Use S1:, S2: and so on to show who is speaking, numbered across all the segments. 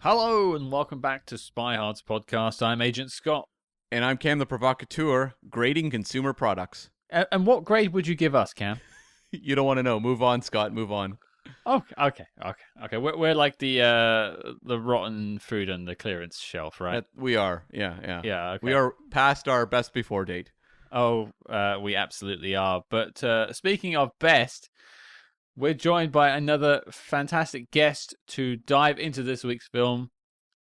S1: Hello and welcome back to Spy Hard's podcast. I'm Agent Scott.
S2: And I'm Cam the Provocateur, grading consumer products.
S1: And what grade would you give us, Cam?
S2: You don't want to know. Move on, Scott. Move on.
S1: Oh, okay. We're like the rotten food on the clearance shelf, right?
S2: We are. Yeah.
S1: Yeah. Okay.
S2: We are past our best before date.
S1: Oh, we absolutely are. But speaking of best, we're joined by another fantastic guest to dive into this week's film.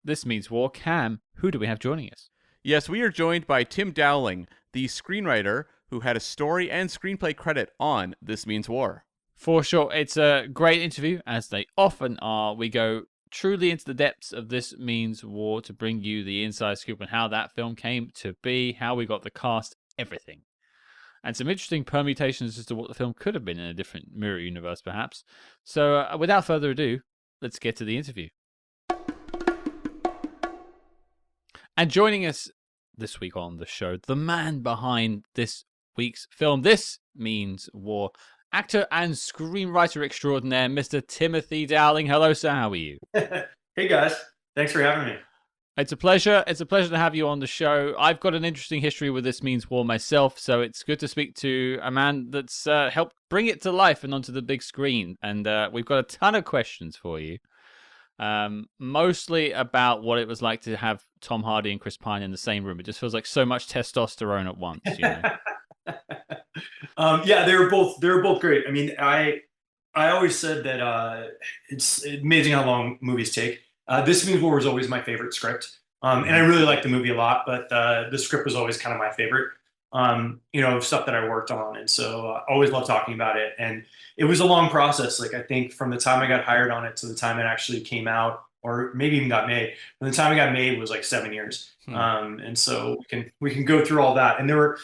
S1: This Means War. Cam, who do we have joining us?
S2: Yes, we are joined by Tim Dowling, the screenwriter who had a story and screenplay credit on This Means War.
S1: For sure. It's a great interview, as they often are. We go truly into the depths of This Means War to bring you the inside scoop on how that film came to be, how we got the cast, everything. And some interesting permutations as to what the film could have been in a different mirror universe, perhaps. So, without further ado, let's get to the interview. And joining us this week on the show, the man behind this week's film, This Means War, actor and screenwriter extraordinaire, Mr. Timothy Dowling. Hello, sir. How are you?
S3: Hey, guys. Thanks for having me.
S1: It's a pleasure. It's a pleasure to have you on the show. I've got an interesting history with This Means War myself, so it's good to speak to a man that's helped bring it to life and onto the big screen. And we've got a ton of questions for you. Mostly about what it was like to have Tom Hardy and Chris Pine in the same room. It just feels like so much testosterone at once, you know.
S3: Yeah, they were both great. I mean, I always said that it's amazing how long movies take. This Means War was always my favorite script, and I really liked the movie a lot. But the script was always kind of my favorite, stuff that I worked on, and so I always loved talking about it. And it was a long process. Like I think from the time I got hired on it to the time it actually came out, or maybe even got made. From the time it got made was like 7 years. And so we can go through all that. And there were,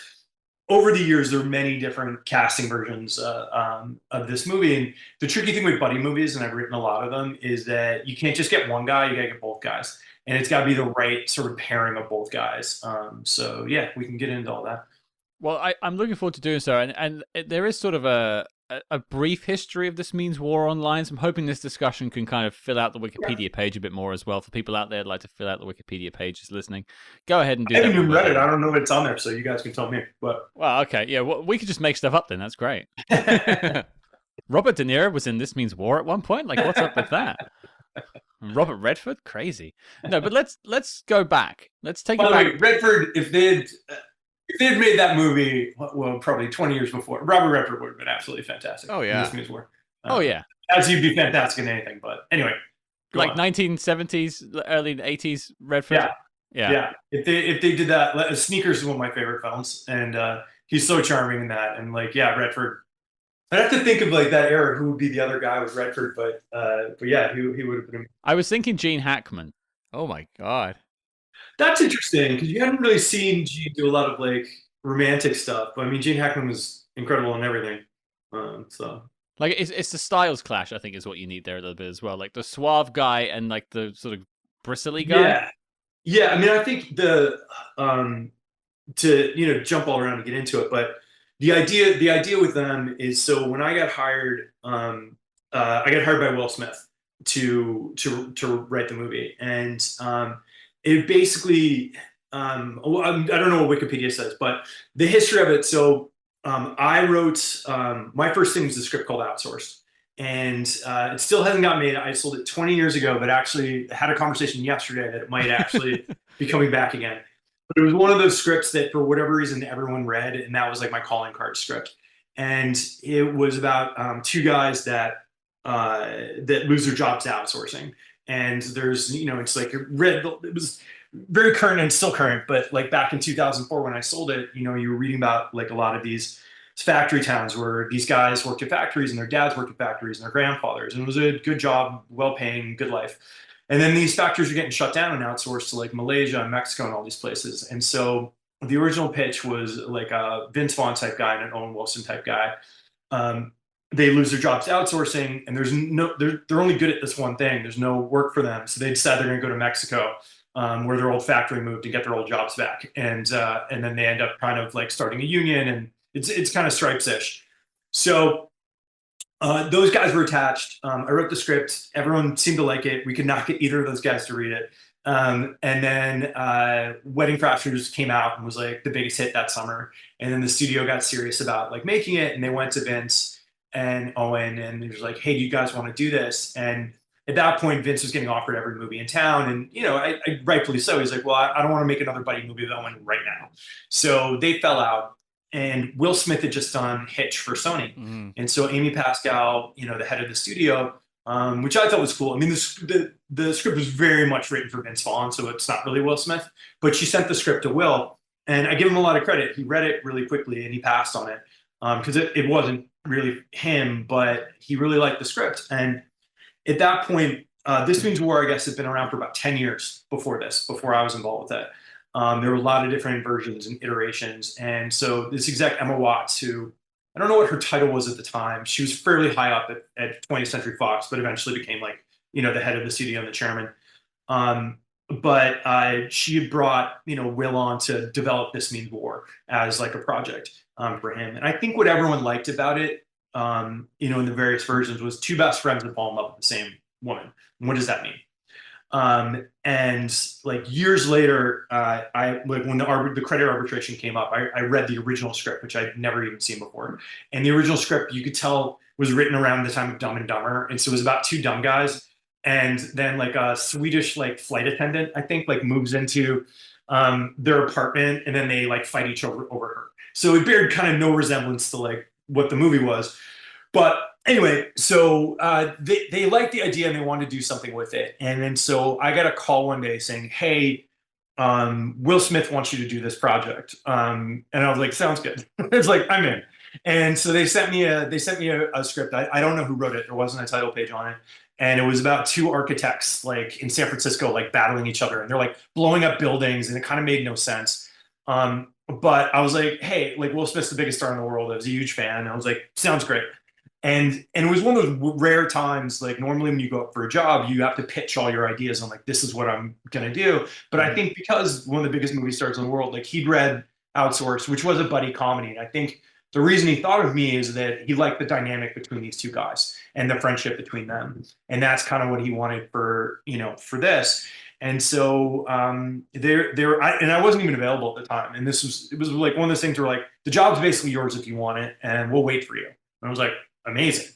S3: over the years, there were many different casting versions of this movie. And the tricky thing with buddy movies, and I've written a lot of them, is that you can't just get one guy, you gotta get both guys. And it's gotta be the right sort of pairing of both guys. So yeah, we can get into all that.
S1: Well, I'm looking forward to doing so. And there is sort of a brief history of This Means War online. So I'm hoping this discussion can kind of fill out the Wikipedia page a bit more as well. For people out there who'd like to fill out the Wikipedia page just listening, go ahead and do that.
S3: I haven't even read it. I don't know what's on there, so you guys can tell me. But
S1: well, okay. Yeah, well, we could just make stuff up then. That's great. Robert De Niro was in This Means War at one point. Like, what's up with that? Robert Redford? Crazy. No, but let's go back. Let's take it back.
S3: Redford, if they had made that movie, well, probably 20 years before, Robert Redford would have been absolutely fantastic.
S2: Oh, yeah.
S3: This Means War.
S1: Oh, yeah.
S3: As you'd be fantastic in anything. But anyway.
S1: Like 1970s, early 80s Redford?
S3: Yeah. If they did that, Sneakers is one of my favorite films. And he's so charming in that. And Redford. I'd have to think of like that era, who would be the other guy with Redford. But yeah, he would have been.
S1: I was thinking Gene Hackman.
S2: Oh, my God.
S3: That's interesting because you hadn't really seen Gene do a lot of like romantic stuff. But I mean, Gene Hackman was incredible in everything. So
S1: like it's the styles clash, I think, is what you need there a little bit as well. Like the suave guy and like the sort of bristly guy.
S3: Yeah. I mean, I think to jump all around and get into it, but the idea with them is, so when I got hired, I got hired by Will Smith to write the movie, and it basically, I don't know what Wikipedia says, but the history of it. So I wrote, my first thing was a script called Outsourced. And it still hasn't got made. I sold it 20 years ago, but actually had a conversation yesterday that it might actually be coming back again. But it was one of those scripts that for whatever reason everyone read, and that was like my calling card script. And it was about two guys that lose their jobs to outsourcing. And there's, it's like it was very current and still current, but like back in 2004 when I sold it, you were reading about like a lot of these factory towns where these guys worked at factories and their dads worked at factories and their grandfathers, and it was a good job, well-paying, good life. And then these factories are getting shut down and outsourced to like Malaysia and Mexico and all these places. And so the original pitch was like a Vince Vaughn type guy and an Owen Wilson type guy. They lose their jobs to outsourcing, and they're only good at this one thing. There's no work for them. So they decide they're going to go to Mexico, where their old factory moved, and get their old jobs back. And then they end up kind of like starting a union, and it's kind of Stripes-ish. So Those guys were attached. I wrote the script. Everyone seemed to like it. We could not get either of those guys to read it. And then Wedding Crashers came out and was like the biggest hit that summer. And then the studio got serious about like making it, and they went to Vince and Owen, and he was like, "Hey, do you guys want to do this?" And at that point, Vince was getting offered every movie in town, and rightfully so. He's like, "Well, I don't want to make another buddy movie with Owen right now." So they fell out, and Will Smith had just done Hitch for Sony, and so Amy Pascal, the head of the studio, which I thought was cool. I mean, the script was very much written for Vince Vaughn, so it's not really Will Smith, but she sent the script to Will, and I give him a lot of credit. He read it really quickly and he passed on it because it wasn't really him, but he really liked the script. And at that point, This Means War, I guess, had been around for about 10 years before I was involved with it. There were a lot of different versions and iterations. And so this exec, Emma Watts, who I don't know what her title was at the time, she was fairly high up at 20th Century Fox, but eventually became like, the head of the studio and the chairman. But she had brought, Will on to develop This Means War as like a project for him. And I think what everyone liked about it, in the various versions, was two best friends that fall in love with the same woman. And what does that mean? And like years later, I like when the credit arbitration came up, I read the original script, which I'd never even seen before. And the original script, you could tell, was written around the time of Dumb and Dumber, and so it was about two dumb guys. And then like a Swedish like flight attendant, I think, like moves into their apartment, and then they like fight each other over her. So it bared kind of no resemblance to like what the movie was. But anyway, so they liked the idea and they wanted to do something with it. And then so I got a call one day saying, "Hey, Will Smith wants you to do this project." And I was like, "Sounds good." It's like, I'm in. And so they sent me a script. I don't know who wrote it. There wasn't a title page on it. And it was about two architects like in San Francisco, like battling each other, and they're like blowing up buildings, and it kind of made no sense. But I was like, "Hey, like Will Smith's the biggest star in the world." I was a huge fan. And I was like, "Sounds great." And it was one of those rare times, like normally when you go up for a job, you have to pitch all your ideas on like, this is what I'm going to do. But I think because one of the biggest movie stars in the world, like he'd read Outsourced, which was a buddy comedy. And I think the reason he thought of me is that he liked the dynamic between these two guys and the friendship between them. And that's kind of what he wanted for this. And so I wasn't even available at the time. And it was like one of those things where like, the job's basically yours if you want it, and we'll wait for you. And I was like, amazing.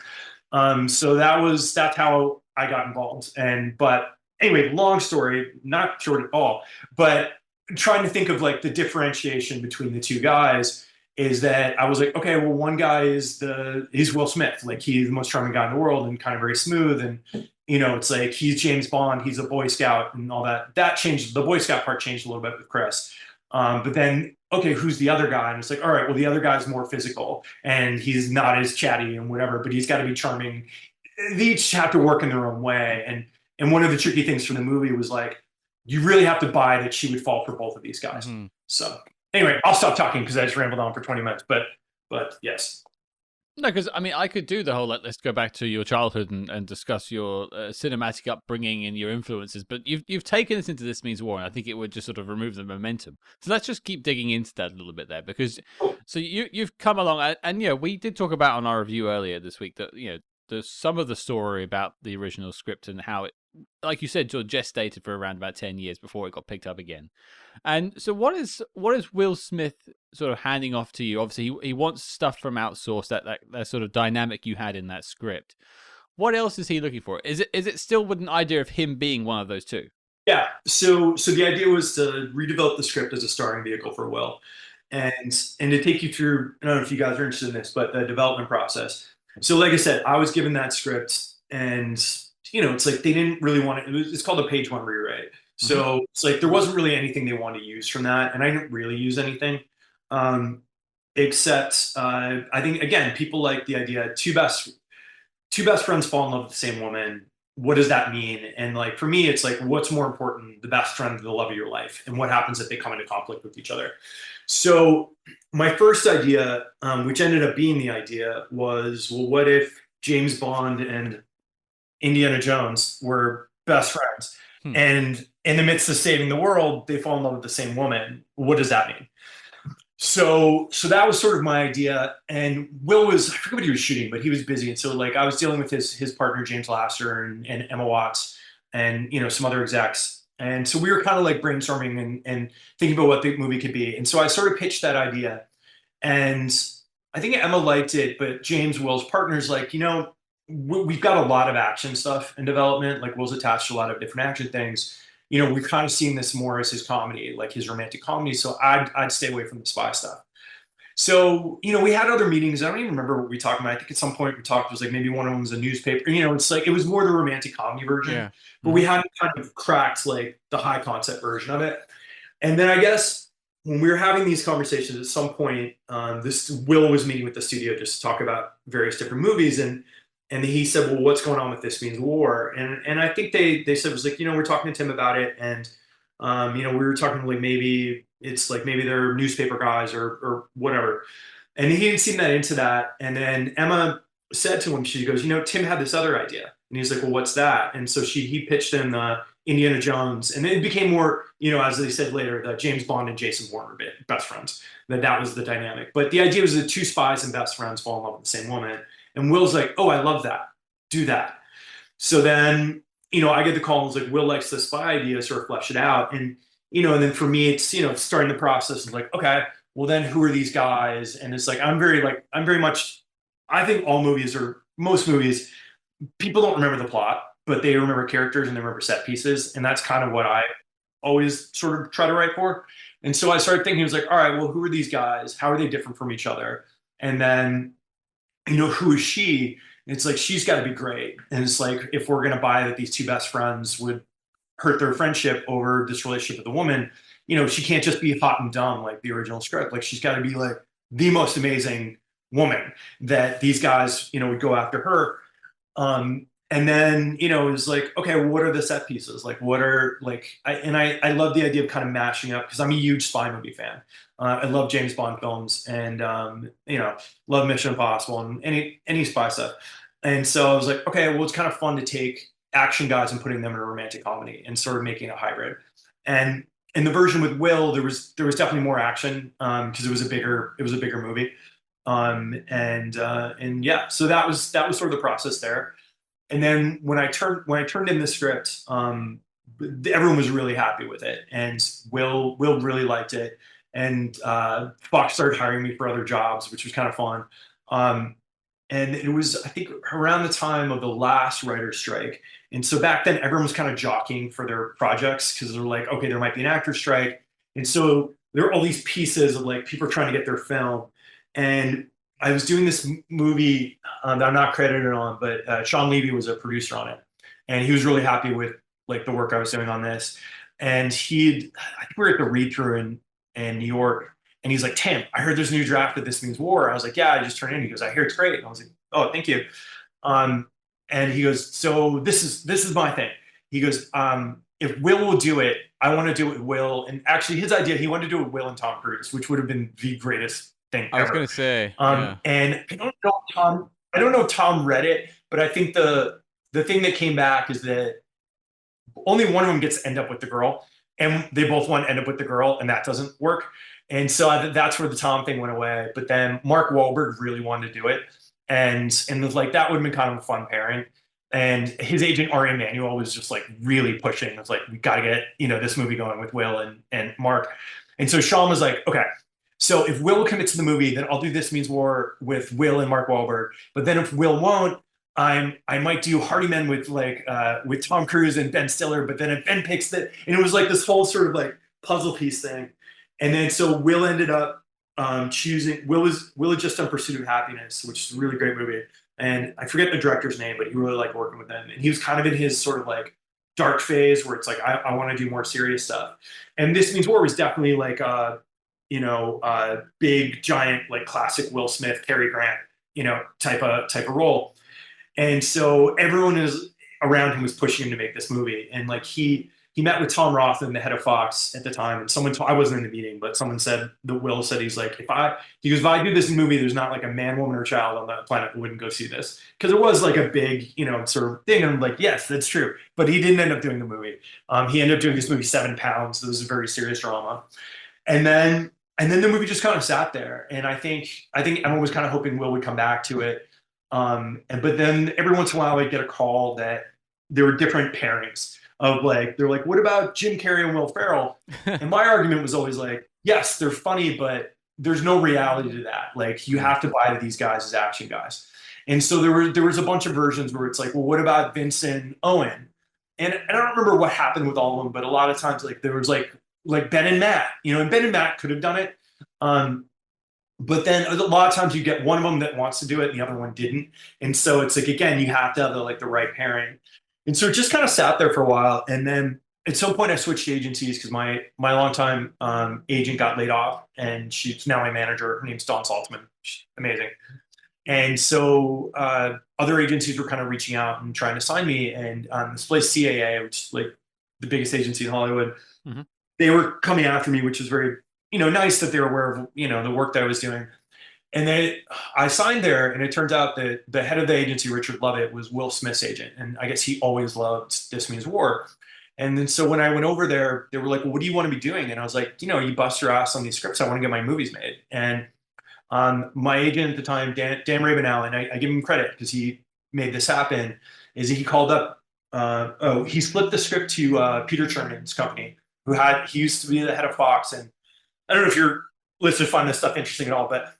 S3: So that's how I got involved. But anyway, long story, not short at all, but trying to think of like the differentiation between the two guys is that I was like, okay, well, one guy he's Will Smith. Like he's the most charming guy in the world and kind of very smooth. And, it's like, he's James Bond, he's a Boy Scout and all that. That changed. The Boy Scout part changed a little bit with Chris. But then, okay, who's the other guy? And it's like, all right, well, the other guy's more physical and he's not as chatty and whatever, but he's got to be charming. They each have to work in their own way. And one of the tricky things from the movie was like, you really have to buy that she would fall for both of these guys. Mm-hmm. So anyway, I'll stop talking because I just rambled on for 20 minutes, but yes.
S1: No, because I mean, I could do the whole let's go back to your childhood and discuss your cinematic upbringing and your influences, but you've taken us into This Means War, and I think it would just sort of remove the momentum. So let's just keep digging into that a little bit there, because so you've come along, and we did talk about on our review earlier this week that there's some of the story about the original script and how it, like you said, sort of gestated for around about 10 years before it got picked up again. And so what is Will Smith sort of handing off to you? Obviously, he wants stuff from Outsourced, that sort of dynamic you had in that script. What else is he looking for? Is it still with an idea of him being one of those two?
S3: Yeah. So the idea was to redevelop the script as a starring vehicle for Will, and to take you through, I don't know if you guys are interested in this, but the development process. So like I said, I was given that script, and it's like they didn't really want it. It's called a page one rewrite. So it's like there wasn't really anything they wanted to use from that, and I didn't really use anything, except I think again people like the idea two best friends fall in love with the same woman. What does that mean? And like for me, it's like what's more important, the best friend or the love of your life, and what happens if they come into conflict with each other. So my first idea, which ended up being the idea, was, well, what if James Bond and Indiana Jones were best friends? And in the midst of saving the world, they fall in love with the same woman. What does that mean? So that was sort of my idea. And Will was, I forget what he was shooting, but he was busy. And so like I was dealing with his partner, James Lasser and Emma Watts and, some other execs. And so we were kind of like brainstorming and thinking about what the movie could be. And so I sort of pitched that idea. And I think Emma liked it, but James, Will's partner's like, we've got a lot of action stuff in development. Like Will's attached to a lot of different action things. We're kind of seeing this more as his comedy, like his romantic comedy. So I'd stay away from the spy stuff. So, we had other meetings. I don't even remember what we talked about. I think at some point we talked, it was like maybe one of them was a newspaper. It's like it was more the romantic comedy version,
S2: Yeah.
S3: but we hadn't kind of cracked like the high concept version of it. And then I guess when we were having these conversations at some point, this Will was meeting with the studio just to talk about various different movies, and he said, "Well, what's going on with This Means War?" And I think they said it was like, we're talking to Tim about it, and we were talking like maybe it's like maybe they're newspaper guys or whatever, and he didn't seem that into that. And then Emma said to him, she goes, Tim had this other idea, and he's like, "Well, what's that?" And so he pitched him Indiana Jones, and it became more, as they said later, that James Bond and Jason Bourne were best friends. That was the dynamic. But the idea was that two spies and best friends fall in love with the same woman. And Will's like, "Oh, I love that. Do that." So then, I get the call and it's like, Will likes the spy idea, sort of flesh it out. And then for me, it's, starting the process of like, okay, well then who are these guys? And it's like, I'm very much, I think all movies or most movies, people don't remember the plot, but they remember characters and they remember set pieces. And that's kind of what I always sort of try to write for. And so I started thinking, it was like, all right, well, who are these guys? How are they different from each other? And then, who is she? And it's like, she's got to be great. And it's like, if we're going to buy that these two best friends would hurt their friendship over this relationship with the woman, she can't just be hot and dumb like the original script. Like, she's got to be like the most amazing woman that these guys, would go after her. And then, it was like, okay, well, what are the set pieces? Like, what are like, I love the idea of kind of mashing up because I'm a huge spy movie fan. I love James Bond films and, love Mission Impossible and any spy stuff. And so I was like, okay, well, it's kind of fun to take action guys and putting them in a romantic comedy and sort of making a hybrid. And in the version with Will, there was definitely more action because it was a bigger movie. And yeah, so that was sort of the process there. And then when I turned in the script, everyone was really happy with it, and Will really liked it. And Fox started hiring me for other jobs, which was kind of fun. And it was, I think, around the time of the last writer's strike. And so back then, everyone was kind of jockeying for their projects because they're like, okay, there might be an actor's strike. And so there were all these pieces of like people trying to get their film. And I was doing this movie that I'm not credited on, but Sean Levy was a producer on it. And he was really happy with like the work I was doing on this. And I think we were at the read-through in New York. And he's like, "Tim, I heard there's a new draft of This Means War." I was like, "Yeah, I just turned in." He goes, "I hear it's great." And I was like, "Oh, thank you." And he goes, "So this is my thing." He goes, "If Will will do it, I want to do it with Will." And actually, his idea, he wanted to do it with Will and Tom Cruise, which would have been the greatest thing ever.
S2: I was gonna say, yeah.
S3: And I don't know if Tom read it, but I think the thing that came back is that only one of them gets to end up with the girl, and they both want to end up with the girl, and that doesn't work. And so that's where the Tom thing went away. But then Mark Wahlberg really wanted to do it, and was like, that would have been kind of a fun pairing. And his agent Ari Emanuel was just like really pushing. It was like, we got to get this movie going with Will and Mark. And so Sean was like, okay, so if Will commits to the movie, then I'll do This Means War with Will and Mark Wahlberg. But then if Will won't, I might do Hardy Men with with Tom Cruise and Ben Stiller. But then if Ben picks that, and it was like this whole sort of like puzzle piece thing. And then so Will ended up choosing. Will had just done Pursuit of Happiness, which is a really great movie. And I forget the director's name, but he really liked working with him. And he was kind of in his sort of like dark phase where it's like, I want to do more serious stuff. And This Means War was definitely like big, giant, like classic Will Smith, Cary Grant, type of role. And so everyone around him was pushing him to make this movie. And like he met with Tom Rothman, the head of Fox at the time, and someone I wasn't in the meeting, but someone said that Will said, he's like, if I do this movie, there's not like a man, woman, or child on the planet who wouldn't go see this, because it was like a big, sort of thing. And I'm like, yes, that's true. But he didn't end up doing the movie. He ended up doing this movie 7 Pounds. It was a very serious drama. And then and then the movie just kind of sat there. And I think everyone was kind of hoping Will would come back to it. But then every once in a while I'd get a call that there were different pairings of like, they're like, what about Jim Carrey and Will Ferrell? And my argument was always like, yes, they're funny, but there's no reality to that. Like, you have to buy these guys as action guys. And so there was a bunch of versions where it's like, well, what about Vincent Owen? And I don't remember what happened with all of them, but a lot of times like there was like Ben and Matt, you know, and Ben and Matt could have done it. But then a lot of times you get one of them that wants to do it and the other one didn't. And so it's like, again, you have to have the right pairing. And so it just kind of sat there for a while. And then at some point I switched agencies because my longtime agent got laid off, and she's now my manager. Her name's Dawn Saltzman. She's amazing. And so other agencies were kind of reaching out and trying to sign me. And this place, CAA, which is like the biggest agency in Hollywood, they were coming after me, which was very, you know, nice that they were aware of, you know, the work that I was doing. And then I signed there, and it turns out that the head of the agency, Richard Lovett, was Will Smith's agent. And I guess he always loved This Means War. And then so when I went over there, they were like, well, what do you want to be doing? And I was like, you know, you bust your ass on these scripts. I want to get my movies made. And my agent at the time, Dan Ravenel, and I give him credit because he made this happen, is he called up, he split the script to Peter Chernin's company, he used to be the head of Fox. And I don't know if your listeners find this stuff interesting at all, but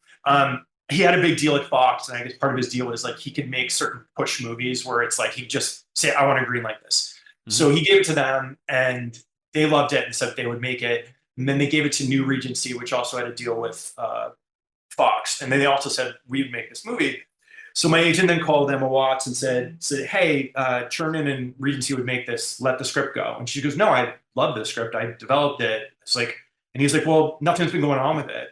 S3: he had a big deal at Fox, and I guess part of his deal was like he could make certain push movies where it's like he'd just say, I want to green light this. So he gave it to them, and they loved it and said they would make it. And then they gave it to New Regency, which also had a deal with Fox. And then they also said, we'd make this movie. So my agent then called Emma Watts and said, hey, Chernin and Regency would make this, let the script go. And she goes, no, I love the script. I developed it. It's like, and he's like, well, nothing's been going on with it.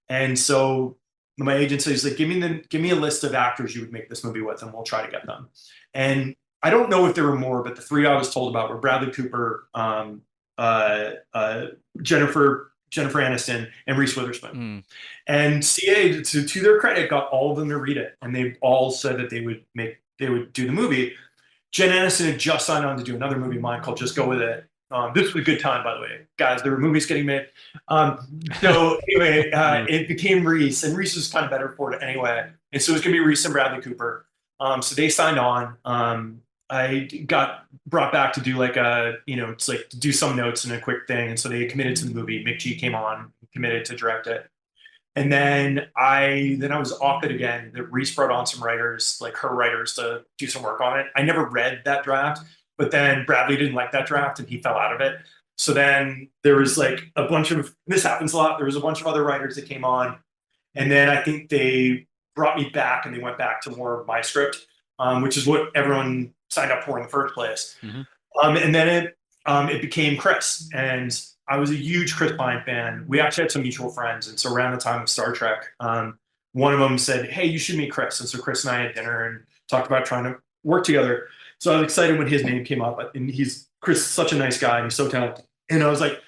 S3: And so my agent says, like, give me a list of actors you would make this movie with, and we'll try to get them. And I don't know if there were more, but the three I was told about were Bradley Cooper, Jennifer Aniston, and Reese Witherspoon. And CA, to their credit, got all of them to read it, and they all said that they would do the movie. Jen Aniston had just signed on to do another movie of mine called Just Go With It. This was a good time, by the way, guys. There were movies getting made. So anyway, it became Reese, and Reese was kind of better for it anyway. And so it was going to be Reese and Bradley Cooper. So they signed on. I got brought back to do like it's like to do some notes and a quick thing. And so they committed to the movie. Mick G came on, committed to direct it. And then I was off it again. That Reese brought on some writers, like her writers, to do some work on it. I never read that draft, but then Bradley didn't like that draft and he fell out of it. So then there was like a bunch of, this happens a lot. There was a bunch of other writers that came on. And then I think they brought me back, and they went back to more of my script, which is what everyone signed up for in the first place. And then it became Chris, and I was a huge Chris Pine fan. We actually had some mutual friends, and so around the time of Star Trek, one of them said, hey, you should meet Chris. And so Chris and I had dinner and talked about trying to work together. So I was excited when his name came up, and Chris is such a nice guy, and he's so talented. And I was like,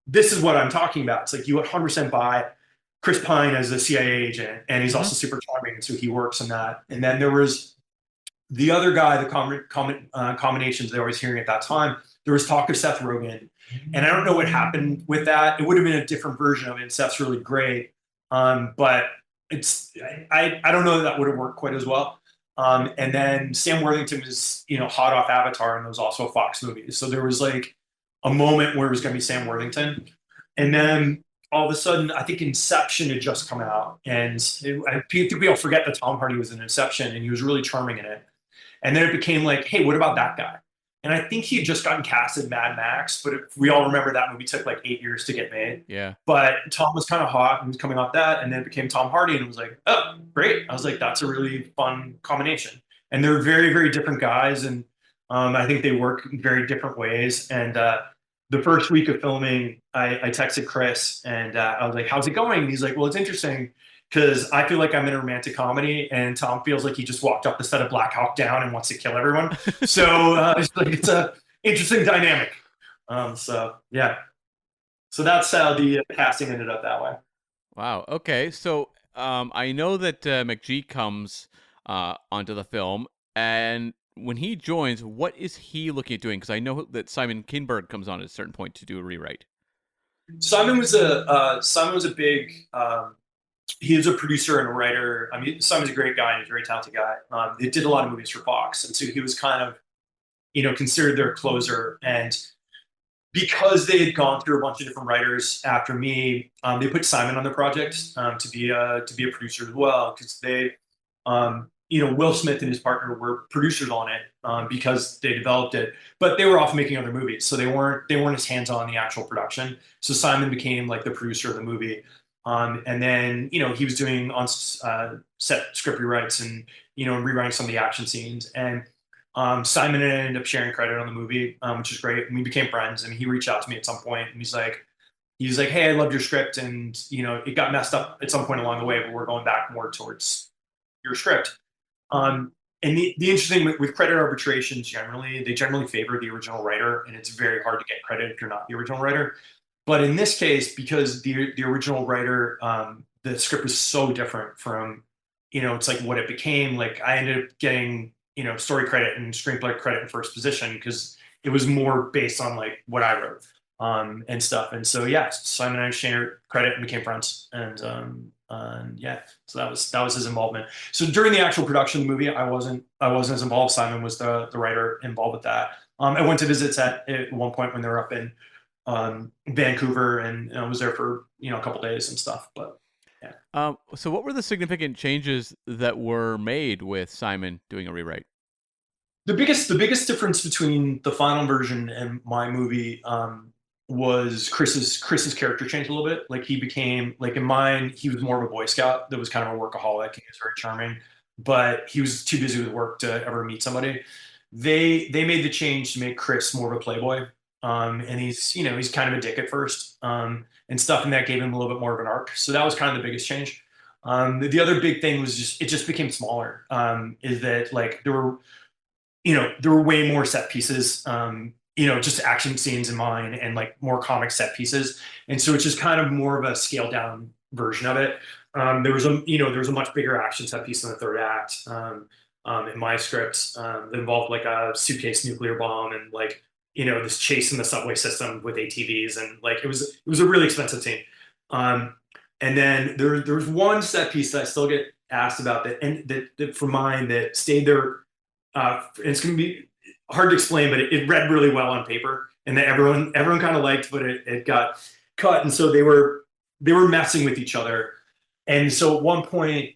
S3: this is what I'm talking about. It's like, you 100% buy Chris Pine as a CIA agent, and he's also super charming, and so he works in that. And then there was the other guy, the combinations they were always hearing at that time, there was talk of Seth Rogen. And I don't know what happened with that. It would have been a different version of it. Seth's really great. But I don't know that would have worked quite as well. And then Sam Worthington was, hot off Avatar, and there was also a Fox movie. So there was like a moment where it was going to be Sam Worthington. And then all of a sudden, I think Inception had just come out. And I think people forget that Tom Hardy was in Inception, and he was really charming in it. And then it became like, hey, what about that guy? And I think he had just gotten cast in Mad Max, but we all remember that movie took like 8 years to get made.
S2: Yeah.
S3: But Tom was kind of hot, and he was coming off that, and then it became Tom Hardy, and it was like, oh, great. I was like, that's a really fun combination. And they're very, very different guys, and I think they work in very different ways. And the first week of filming, I texted Chris, and I was like, how's it going? And he's like, well, it's interesting, because I feel like I'm in a romantic comedy, and Tom feels like he just walked up the set of Black Hawk Down and wants to kill everyone. So it's a interesting dynamic. So yeah, so that's how the casting ended up that way.
S2: Wow. Okay. So I know that McGee comes onto the film, and when he joins, what is he looking at doing? Because I know that Simon Kinberg comes on at a certain point to do a rewrite.
S3: Simon was a big he was a producer and a writer. I mean, Simon's a great guy and he's a very talented guy. He did a lot of movies for Fox, and so he was kind of considered their closer. And because they had gone through a bunch of different writers after me, they put Simon on the project to be a producer as well because Will Smith and his partner were producers on it because they developed it, but they were off making other movies, so they weren't as hands on the actual production. So Simon became like the producer of the movie, and then he was doing on set script rewrites and rewriting some of the action scenes. And Simon ended up sharing credit on the movie, which is great. And we became friends. And he reached out to me at some point, and he's like, "Hey, I loved your script, and it got messed up at some point along the way, but we're going back more towards your script." And the interesting with credit arbitrations, they generally favor the original writer, and it's very hard to get credit if you're not the original writer. But in this case, because the original writer, the script was so different from, it's like what it became. Like I ended up getting, story credit and screenplay credit in first position because it was more based on like what I wrote, and stuff. And so yeah, Simon and I shared credit and became friends. And yeah, so that was his involvement. So during the actual production of the movie, I wasn't as involved. Simon was the writer involved with that. I went to visit set at one point when they were up in Vancouver, and I was there for a couple days and stuff. But yeah.
S2: So what were the significant changes that were made with Simon doing a rewrite?
S3: The biggest difference between the final version and my movie was Chris's character changed a little bit. Like he became like in mine, he was more of a Boy Scout that was kind of a workaholic. He was very charming, but he was too busy with work to ever meet somebody. They made the change to make Chris more of a playboy, and he's kind of a dick at first, and stuff, and that gave him a little bit more of an arc. So that was kind of the biggest change. The other big thing was it just became smaller. Is that like there were way more set pieces, just action scenes in mine and like more comic set pieces. And so it's just kind of more of a scaled down version of it. There was a much bigger action set piece in the third act, in my script, that involved like a suitcase nuclear bomb and like, this chase in the subway system with ATVs. And like, it was a really expensive scene. And then there's one set piece that I still get asked about that for mine that stayed there. And it's going to be hard to explain, but it read really well on paper, and that everyone kind of liked, but it got cut, and so they were messing with each other. And so at one point, I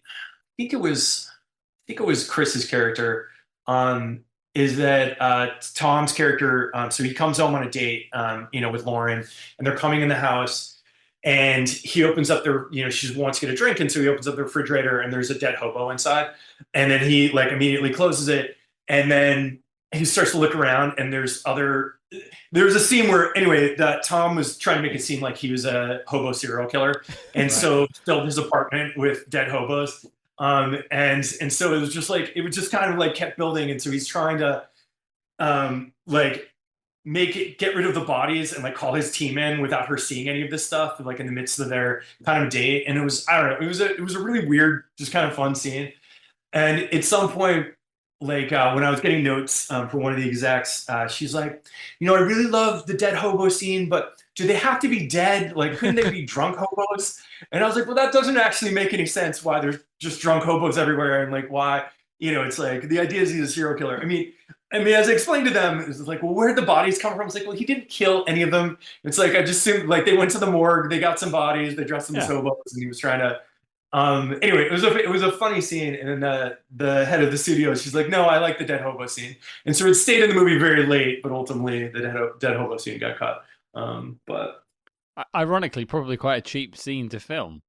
S3: think it was Chris's character, is that Tom's character. So he comes home on a date, with Lauren, and they're coming in the house, and he opens up she wants to get a drink, and so he opens up the refrigerator, and there's a dead hobo inside, and then he like immediately closes it. And then he starts to look around, and there's a scene where anyway that Tom was trying to make it seem like he was a hobo serial killer, and so filled his apartment with dead hobos. And so it was just kind of like kept building, and so he's trying to like get rid of the bodies and like call his team in without her seeing any of this stuff, like in the midst of their kind of date. And it was, I don't know, it was a really weird, just kind of fun scene. And at some point, like when I was getting notes for one of the execs, she's like, I really love the dead hobo scene, but do they have to be dead? Like, couldn't they be drunk hobos? And I was like, well, that doesn't actually make any sense why there's just drunk hobos everywhere. And like, why, it's like, the idea is he's a serial killer. I mean, as I explained to them, it's like, well, where did the bodies come from? It's like, well, he didn't kill any of them. It's like, I just assumed, like, they went to the morgue, they got some bodies, they dressed them as hobos, and he was trying to, anyway, it was a funny scene, and then the head of the studio, she's like, "No, I like the dead hobo scene," and so it stayed in the movie very late, but ultimately the dead hobo scene got cut. But
S1: ironically, probably quite a cheap scene to film.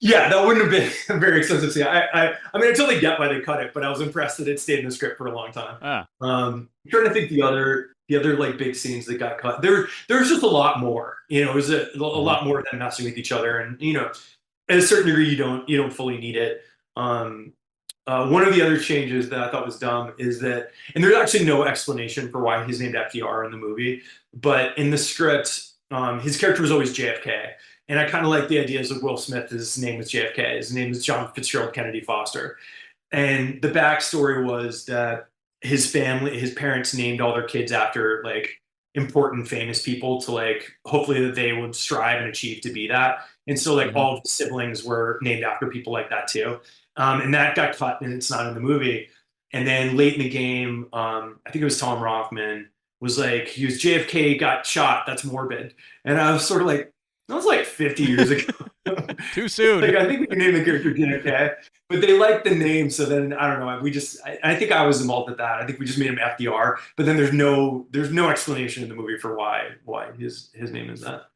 S3: Yeah, that wouldn't have been a very expensive scene. I mean, I totally get why they cut it, but I was impressed that it stayed in the script for a long time. I'm trying to think the other like big scenes that got cut. There's just a lot more. It was a lot more than messing with each other, and at a certain degree, you don't fully need it. One of the other changes that I thought was dumb is that, and there's actually no explanation for why he's named FDR in the movie, but in the script, his character was always JFK. And I kind of like the ideas of Will Smith. His name was JFK. His name is John Fitzgerald Kennedy Foster. And the backstory was that his parents named all their kids after like important famous people to like hopefully that they would strive and achieve to be that. And so like all of the siblings were named after people like that too. And that got cut and it's not in the movie. And then late in the game, I think it was Tom Rothman was like, he was JFK got shot. That's morbid. And I was sort of like, that was like 50 years ago.
S2: Too soon.
S3: Like, I think we can name the character JFK, but they liked the name. So then I don't know. I think I was involved with that. I think we just made him FDR, but then there's no explanation in the movie for why his name is that.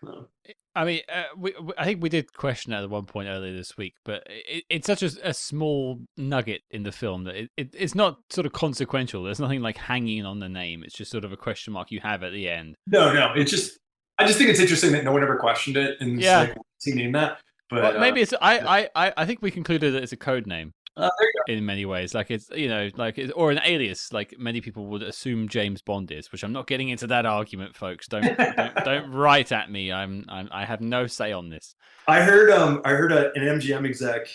S3: So.
S1: I mean, I think we did question that at one point earlier this week, but it's such a small nugget in the film that it's not sort of consequential. There's nothing like hanging on the name. It's just sort of a question mark you have at the end.
S3: No, it's just, I just think it's interesting that no one ever questioned it, and
S1: yeah,
S3: like, he named that. But
S1: well, maybe it's. I think we concluded that it's a code name.
S3: There you go.
S1: In many ways, like it's or an alias, like many people would assume James Bond is. Which I'm not getting into that argument, folks. Don't write at me. I have no say on this.
S3: I heard an MGM exec,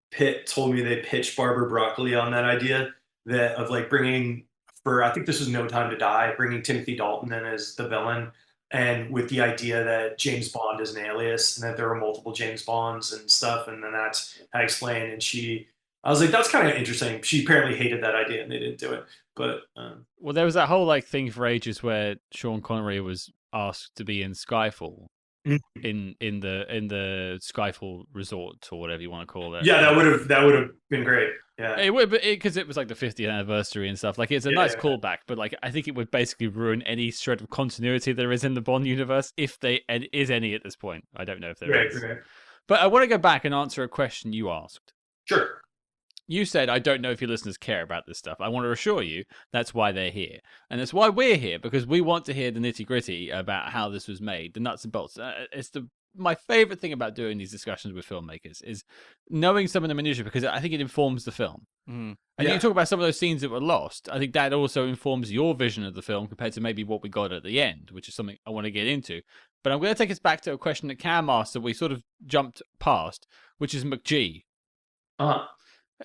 S3: Pitt told me they pitched Barbara Broccoli on that idea of like bringing, for I think this was No Time to Die, bringing Timothy Dalton in as the villain. And with the idea that James Bond is an alias and that there were multiple James Bonds and stuff. And then that's how I explained. And I was like, that's kind of interesting. She apparently hated that idea and they didn't do it. But
S1: well, there was that whole like thing for ages where Sean Connery was asked to be in Skyfall, in the Skyfall resort or whatever you want to call it.
S3: Yeah, that would have been great. Yeah,
S1: it would, because it was like the 50th anniversary and stuff. Like, it's a nice callback, but like I think it would basically ruin any shred of continuity there is in the Bond universe, if there is any at this point. I don't know if there is. Right. But I want to go back and answer a question you asked.
S3: Sure.
S1: You said, I don't know if your listeners care about this stuff. I want to assure you that's why they're here. And that's why we're here, because we want to hear the nitty-gritty about how this was made, the nuts and bolts. It's my favorite thing about doing these discussions with filmmakers is knowing some of the minutiae, because I think it informs the film. And you talk about some of those scenes that were lost. I think that also informs your vision of the film compared to maybe what we got at the end, which is something I want to get into. But I'm going to take us back to a question that Cam asked that we sort of jumped past, which is McGee.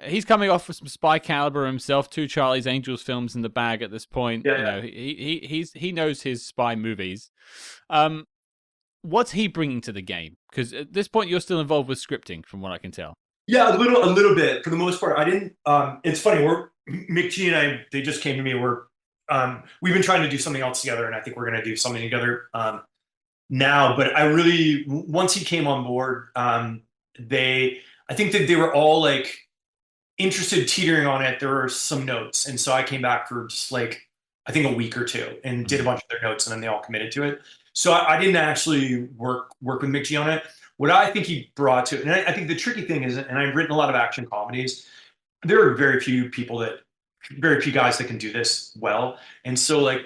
S1: He's coming off with some Spy Caliber himself, 2 Charlie's Angels films in the bag at this point. He knows his spy movies. What's he bringing to the game? Because at this point, you're still involved with scripting, from what I can tell.
S3: Yeah, a little bit. For the most part, I didn't. It's funny. McGee and I. They just came to me. We've been trying to do something else together, and I think we're going to do something together now. But once he came on board, I think that they were all like interested, teetering on it. There were some notes, and so I came back for just like I think a week or two and did a bunch of their notes, and then they all committed to it. So I didn't actually work with McGee on it. What I think he brought to it, and I think the tricky thing is, and I've written a lot of action comedies, there are very few guys that can do this well. And so like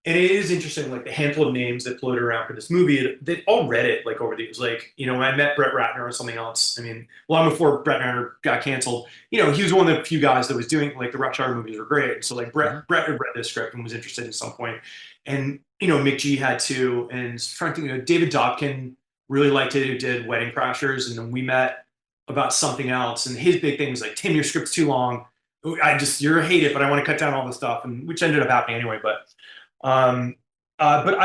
S3: and it is interesting, like the handful of names that floated around for this movie, they all read it like over the years. Like, when I met Brett Ratner or something else, I mean, long before Brett Ratner got canceled, he was one of the few guys that was doing, like, the Rush Hour movies were great. So like Brett had read this script and was interested at some point. And, McGee had too. And trying to think, David Dobkin really liked it, who did Wedding Crashers. And then we met about something else. And his big thing was like, Tim, your script's too long. You're hate it, but I want to cut down all the stuff. And which ended up happening anyway. But I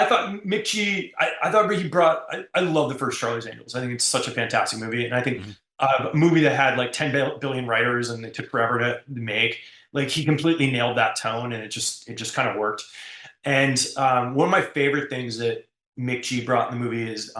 S3: thought McGee, I thought he brought, I love the first Charlie's Angels. I think it's such a fantastic movie. And I think a movie that had like 10 billion writers and it took forever to make, like he completely nailed that tone and it just kind of worked. And one of my favorite things that McGee brought in the movie is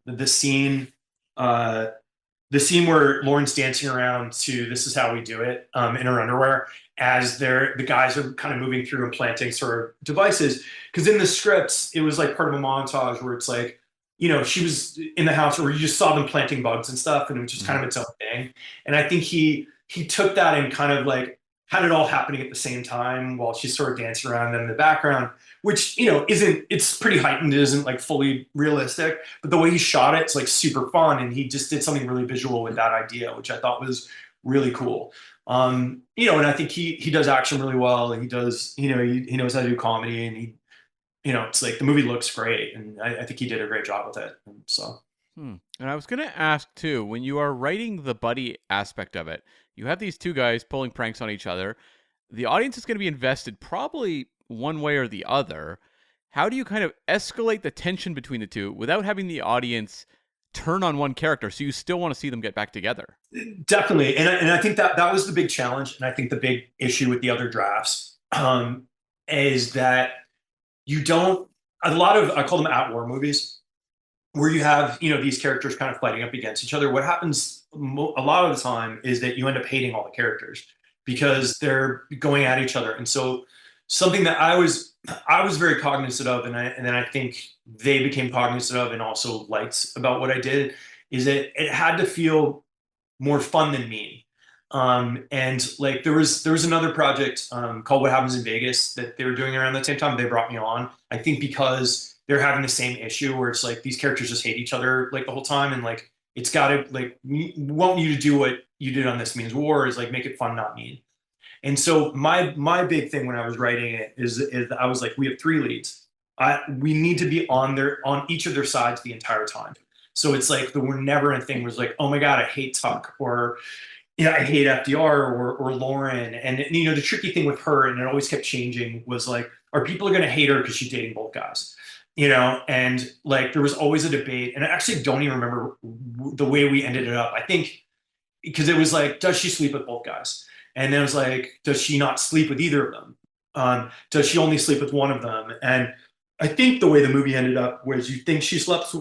S3: the scene where Lauren's dancing around to This Is How We Do It in her underwear as the guys are kind of moving through and planting sort of devices. Because in the scripts, it was like part of a montage where it's like, she was in the house where you just saw them planting bugs and stuff, and it was just kind of its own thing. And I think he took that and kind of like had it all happening at the same time while she's sort of dancing around them in the background, which, it's pretty heightened. It isn't like fully realistic, but the way he shot it, it's like super fun. And he just did something really visual with that idea, which I thought was really cool. And I think he does action really well, and he does, he knows how to do comedy, and it's like the movie looks great, and I think he did a great job with it. And so.
S2: And I was going to ask too, when you are writing the buddy aspect of it, you have these two guys pulling pranks on each other. The audience is going to be invested probably one way or the other. How do you kind of escalate the tension between the two without having the audience turn on one character so you still want to see them get back together?
S3: Definitely, and I think that was the big challenge, and I think the big issue with the other drafts is that you don't a lot of I call them at war movies where you have these characters kind of fighting up against each other. What happens a lot of the time is that you end up hating all the characters because they're going at each other, and so something that I was very cognizant of, and then I think they became cognizant of and also liked about what I did is that it had to feel more fun than mean. And like there was another project called What Happens in Vegas that they were doing around the same time. They brought me on. I think because they're having the same issue where it's like these characters just hate each other like the whole time, and like it's got to like we want you to do what you did on This Means War is like make it fun, not mean. And so my big thing when I was writing it is I was like, we have three leads. We need to be on each of their sides the entire time. So it's like we're never a thing where it's like, oh my God, I hate Tuck, or I hate FDR, or Lauren. And the tricky thing with her, and it always kept changing, was like, are people going to hate her because she's dating both guys? And like there was always a debate, and I actually don't even remember the way we ended it up. I think because it was like, does she sleep with both guys? And then it was like, does she not sleep with either of them? Does she only sleep with one of them? And I think the way the movie ended up was you think she slept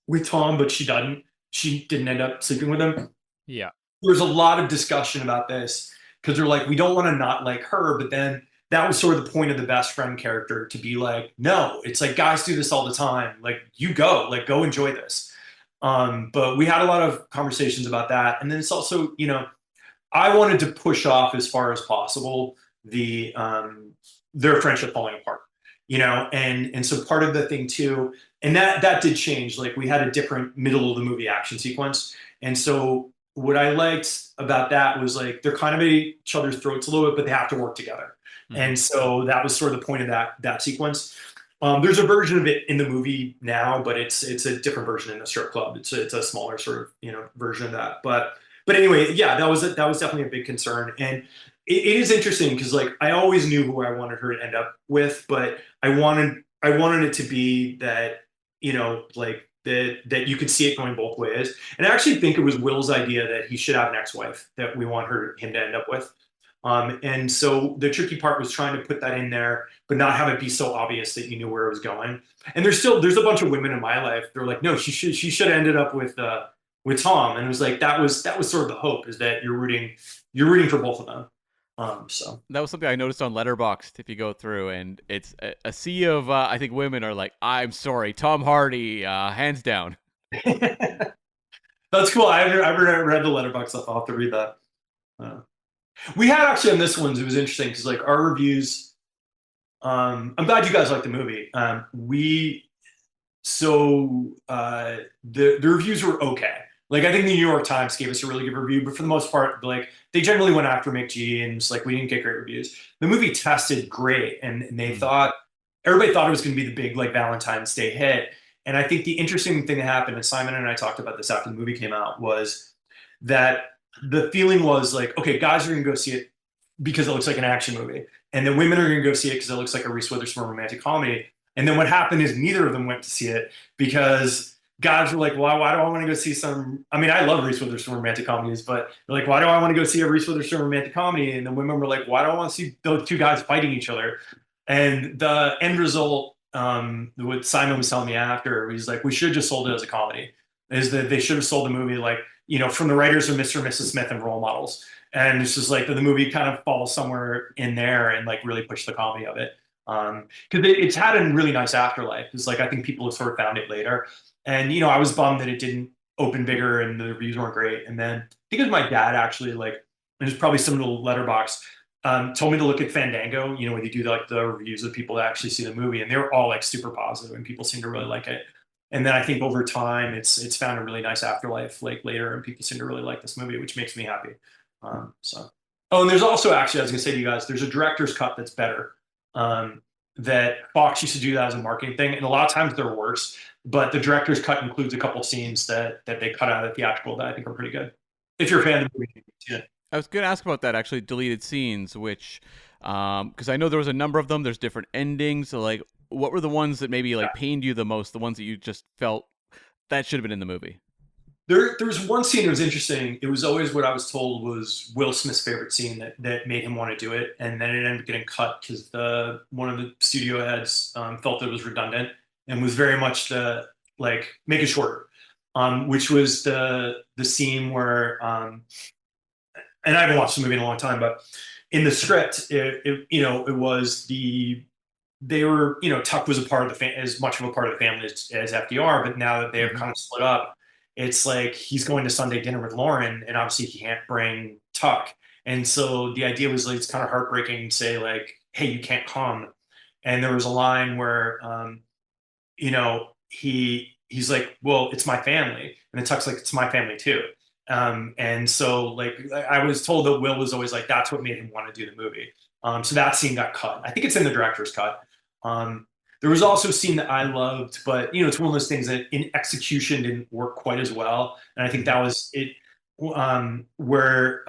S3: with Tom, but she doesn't. She didn't end up sleeping with him.
S1: Yeah.
S3: There was a lot of discussion about this because they're like, we don't want to not like her, but then that was sort of the point of the best friend character to be like, no, it's like guys do this all the time. Like you go enjoy this. But we had a lot of conversations about that. And then it's also, I wanted to push off as far as possible their friendship falling apart, and so part of the thing too, and that did change. Like we had a different middle of the movie action sequence, and so what I liked about that was like they're kind of at each other's throats a little bit, but they have to work together, and so that was sort of the point of that sequence. There's a version of it in the movie now, but it's a different version in the strip club. It's a smaller sort of version of that, But anyway, yeah, that was definitely a big concern, and it is interesting because like I always knew who I wanted her to end up with, but I wanted it to be that like that you could see it going both ways. And I actually think it was Will's idea that he should have an ex-wife that we want him to end up with. And so the tricky part was trying to put that in there, but not have it be so obvious that you knew where it was going. And there's a bunch of women in my life. They're like, no, she should have ended up with Tom, and it was like that was sort of the hope, is that you're rooting for both of them. So
S2: that was something I noticed on Letterboxd. If you go through, and it's a sea of I think women are like, I'm sorry, Tom Hardy, hands down.
S3: That's cool. I haven't read the Letterboxd stuff. I'll have to read that. We had actually on this one, it was interesting because like our reviews. I'm glad you guys like the movie. The reviews were okay. Like I think the New York Times gave us a really good review, but for the most part, like they generally went after McG, and it's like we didn't get great reviews. The movie tested great, and they everybody thought it was going to be the big like Valentine's Day hit. And I think the interesting thing that happened, and Simon and I talked about this after the movie came out, was that the feeling was like, okay, guys are going to go see it because it looks like an action movie, and then women are going to go see it because it looks like a Reese Witherspoon romantic comedy. And then what happened is neither of them went to see it because guys were like, well, why do I want to go see some? I mean, I love Reese Witherspoon romantic comedies, but they're like, why do I want to go see a Reese Witherspoon romantic comedy? And the women were like, why do I want to see those two guys fighting each other? And the end result, what Simon was telling me after, he's like, we should have just sold it as a comedy. Is that they should have sold the movie like, from the writers of Mr. and Mrs. Smith and Role Models. And it's just like the movie kind of falls somewhere in there and like really push the comedy of it. Because it's had a really nice afterlife. It's like I think people have sort of found it later. And I was bummed that it didn't open bigger and the reviews weren't great. And then I think it was my dad actually, like, and it's probably similar to Letterboxd, told me to look at Fandango, when they do like the reviews of people that actually see the movie, and they were all like super positive and people seem to really like it. And then I think over time it's found a really nice afterlife like later, and people seem to really like this movie, which makes me happy. Oh, and there's also actually, I was gonna say to you guys, there's a director's cut that's better. That Fox used to do that as a marketing thing, and a lot of times they're worse. But the director's cut includes a couple scenes that they cut out of the theatrical that I think are pretty good. If you're a fan of the movie, yeah.
S2: I was going to ask about that actually, deleted scenes, which, because I know there was a number of them. There's different endings. So, like, what were the ones that maybe like pained you the most? The ones that you just felt that should have been in the movie?
S3: There was one scene that was interesting. It was always what I was told was Will Smith's favorite scene that made him want to do it, and then it ended up getting cut because the one of the studio heads felt it was redundant and was very much the like make it shorter, which was the scene where and I haven't watched the movie in a long time, but in the script, it was they were, Tuck was a part of as much of a part of the family as FDR, but now that they have kind of split up, it's like he's going to Sunday dinner with Lauren, and obviously he can't bring Tuck. And so the idea was like it's kind of heartbreaking to say like, hey, you can't come. And there was a line where, he's like, well, it's my family, and then Tuck's like, it's my family too. And so like I was told that Will was always like that's what made him want to do the movie. So that scene got cut. I think it's in the director's cut. Um, there was also a scene that I loved, but it's one of those things that in execution didn't work quite as well. And I think that was it, where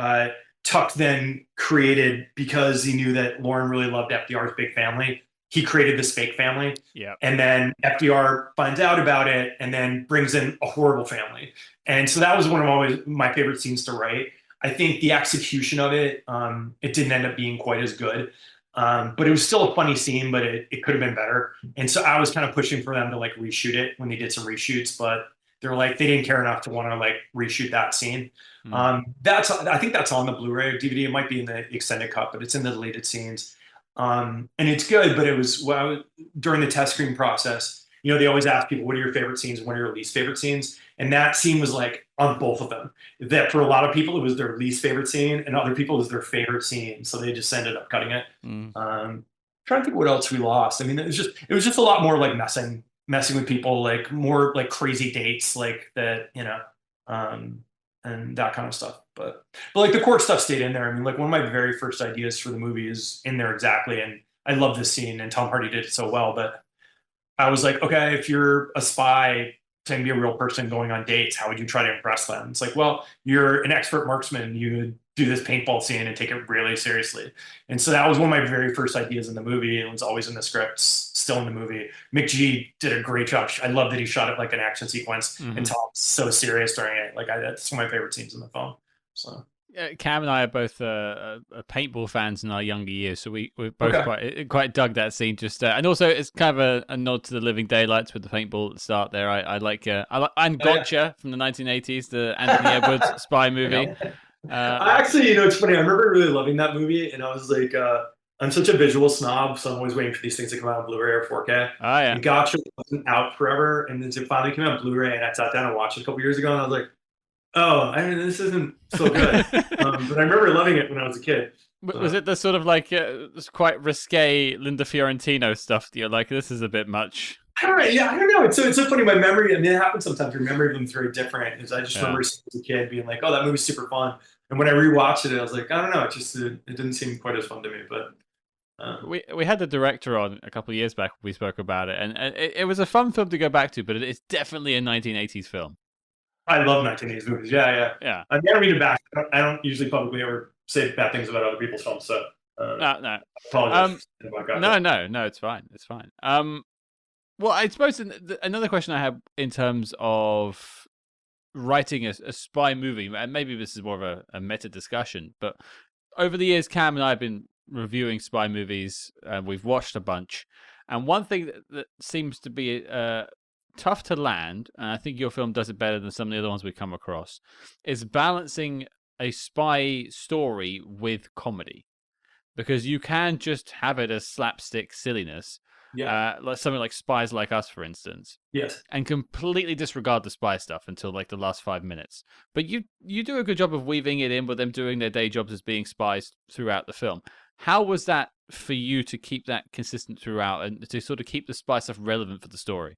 S3: Tuck then created, because he knew that Lauren really loved FDR's big family, he created this fake family.
S1: Yeah.
S3: And then FDR finds out about it and then brings in a horrible family. And so that was one of always my favorite scenes to write. I think the execution of it, it didn't end up being quite as good. But it was still a funny scene, but it could have been better. And so I was kind of pushing for them to like reshoot it when they did some reshoots, but they're like, they didn't care enough to want to like reshoot that scene. I think that's on the Blu-ray or DVD. It might be in the extended cut, but it's in the deleted scenes. And it's good, but it was during the test screen process, they always ask people, what are your favorite scenes and what are your least favorite scenes? And that scene was like on both of them. That for a lot of people, it was their least favorite scene, and other people, it was their favorite scene. So they just ended up cutting it. Trying to think what else we lost. I mean, it was just a lot more like messing with people, like more like crazy dates, like that, and that kind of stuff. But like the core stuff stayed in there. I mean, like one of my very first ideas for the movie is in there exactly, and I love this scene, and Tom Hardy did it so well. But I was like, okay, if you're a spy trying to be a real person going on dates, how would you try to impress them? It's like, well, you're an expert marksman. You do this paintball scene and take it really seriously. And so that was one of my very first ideas in the movie. It was always in the script, still in the movie. McG did a great job. I love that he shot it like an action sequence, and Tom's so serious during it. Like that's one of my favorite scenes in the film. So.
S1: Cam and I are both paintball fans in our younger years, so we both quite dug that scene. Just and also it's kind of a nod to the Living Daylights with the paintball at the start there. I like and Gotcha from the 1980s, the Anthony Edwards spy movie.
S3: I actually, it's funny. I remember really loving that movie, and I was like, I'm such a visual snob, so I'm always waiting for these things to come out on Blu-ray or 4K.
S1: Oh yeah.
S3: And Gotcha wasn't out forever, and then it finally came out on Blu-ray, and I sat down and watched it a couple years ago, and I was like, oh, I mean, this isn't so good. But I remember loving it when I was a kid.
S1: Was it the sort of like quite risque Linda Fiorentino stuff that you're like, this is a bit much?
S3: I don't know. It's so funny. My memory, I mean, it happens sometimes. Your memory of them is very different. Is I just remember as a kid being like, oh, that movie's super fun. And when I rewatched it, I was like, I don't know. It didn't seem quite as fun to me. But
S1: we had the director on a couple of years back. We spoke about it, and it was a fun film to go back to, but it's definitely a 1980s film.
S3: I love 1980s movies. Yeah. I mean, I don't mean to back. I don't usually publicly ever say bad things about other people's films. So
S1: no.
S3: Apologize.
S1: No, it's fine. It's fine. Well, I suppose another question I have in terms of writing a spy movie, and maybe this is more of a meta discussion, but over the years, Cam and I have been reviewing spy movies, and we've watched a bunch. And one thing that seems to be tough to land, and I think your film does it better than some of the other ones we come across, is balancing a spy story with comedy. Because you can just have it as slapstick silliness, like something like Spies Like Us, for instance.
S3: Yes.
S1: And completely disregard the spy stuff until like the last 5 minutes. But you do a good job of weaving it in with them doing their day jobs as being spies throughout the film. How was that for you to keep that consistent throughout and to sort of keep the spy stuff relevant for the story?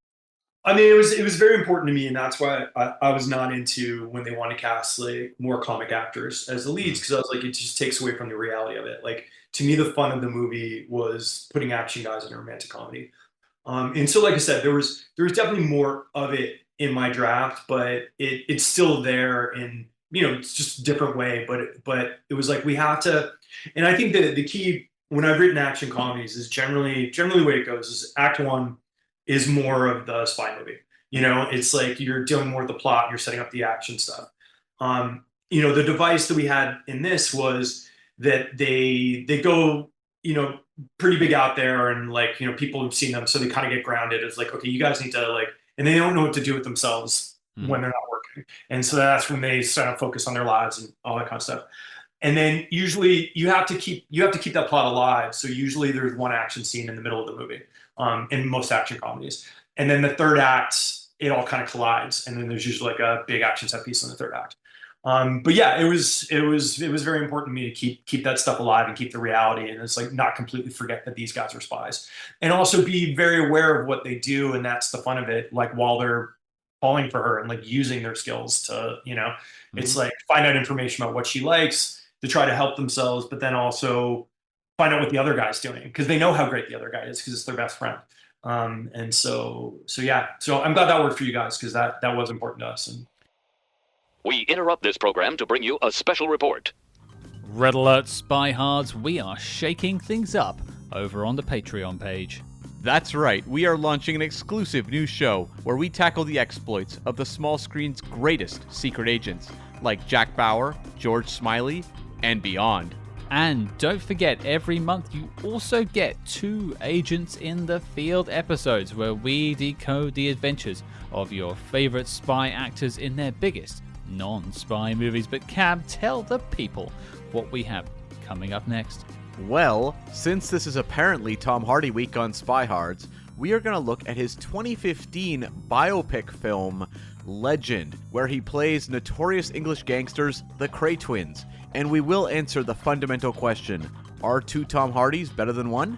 S3: I mean, it was very important to me, and that's why I was not into when they want to cast like more comic actors as the leads, because I was like, it just takes away from the reality of it. Like to me, the fun of the movie was putting action guys in a romantic comedy. And so, like I said, there was definitely more of it in my draft, but it's still there in it's just a different way, but it was like we have to. And I think that the key when I've written action comedies is generally the way it goes is act one is more of the spy movie. It's like you're dealing more with the plot, you're setting up the action stuff. The device that we had in this was that they go, pretty big out there, and like, people have seen them, so they kind of get grounded. It's like, okay, you guys need to like, and they don't know what to do with themselves when they're not working. And so that's when they start to focus on their lives and all that kind of stuff. And then usually you have to keep that plot alive. So usually there's one action scene in the middle of the movie, in most action comedies. And then the third act, it all kind of collides, and then there's usually like a big action set piece in the third act. But yeah, it was very important to me to keep that stuff alive and keep the reality, and it's like not completely forget that these guys are spies, and also be very aware of what they do, and that's the fun of it. Like while they're falling for her and like using their skills to, it's like find out information about what she likes to try to help themselves, but then also find out what the other guy's doing because they know how great the other guy is because it's their best friend. And so yeah, so I'm glad that worked for you guys because that was important to us. And
S4: we interrupt this program to bring you a special report.
S1: Red alert, Spy Hards, we are shaking things up over on the Patreon page.
S2: That's right, we are launching an exclusive new show where we tackle the exploits of the small screen's greatest secret agents, like Jack Bauer, George Smiley, and beyond.
S1: And don't forget, every month you also get 2 Agents in the Field episodes where we decode the adventures of your favorite spy actors in their biggest non-spy movies. But Cam, tell the people what we have coming up next.
S2: Well, since this is apparently Tom Hardy week on Spy Hards, we are going to look at his 2015 biopic film, Legend, where he plays notorious English gangsters, the Cray Twins. And we will answer the fundamental question, are 2 Tom Hardys better than 1?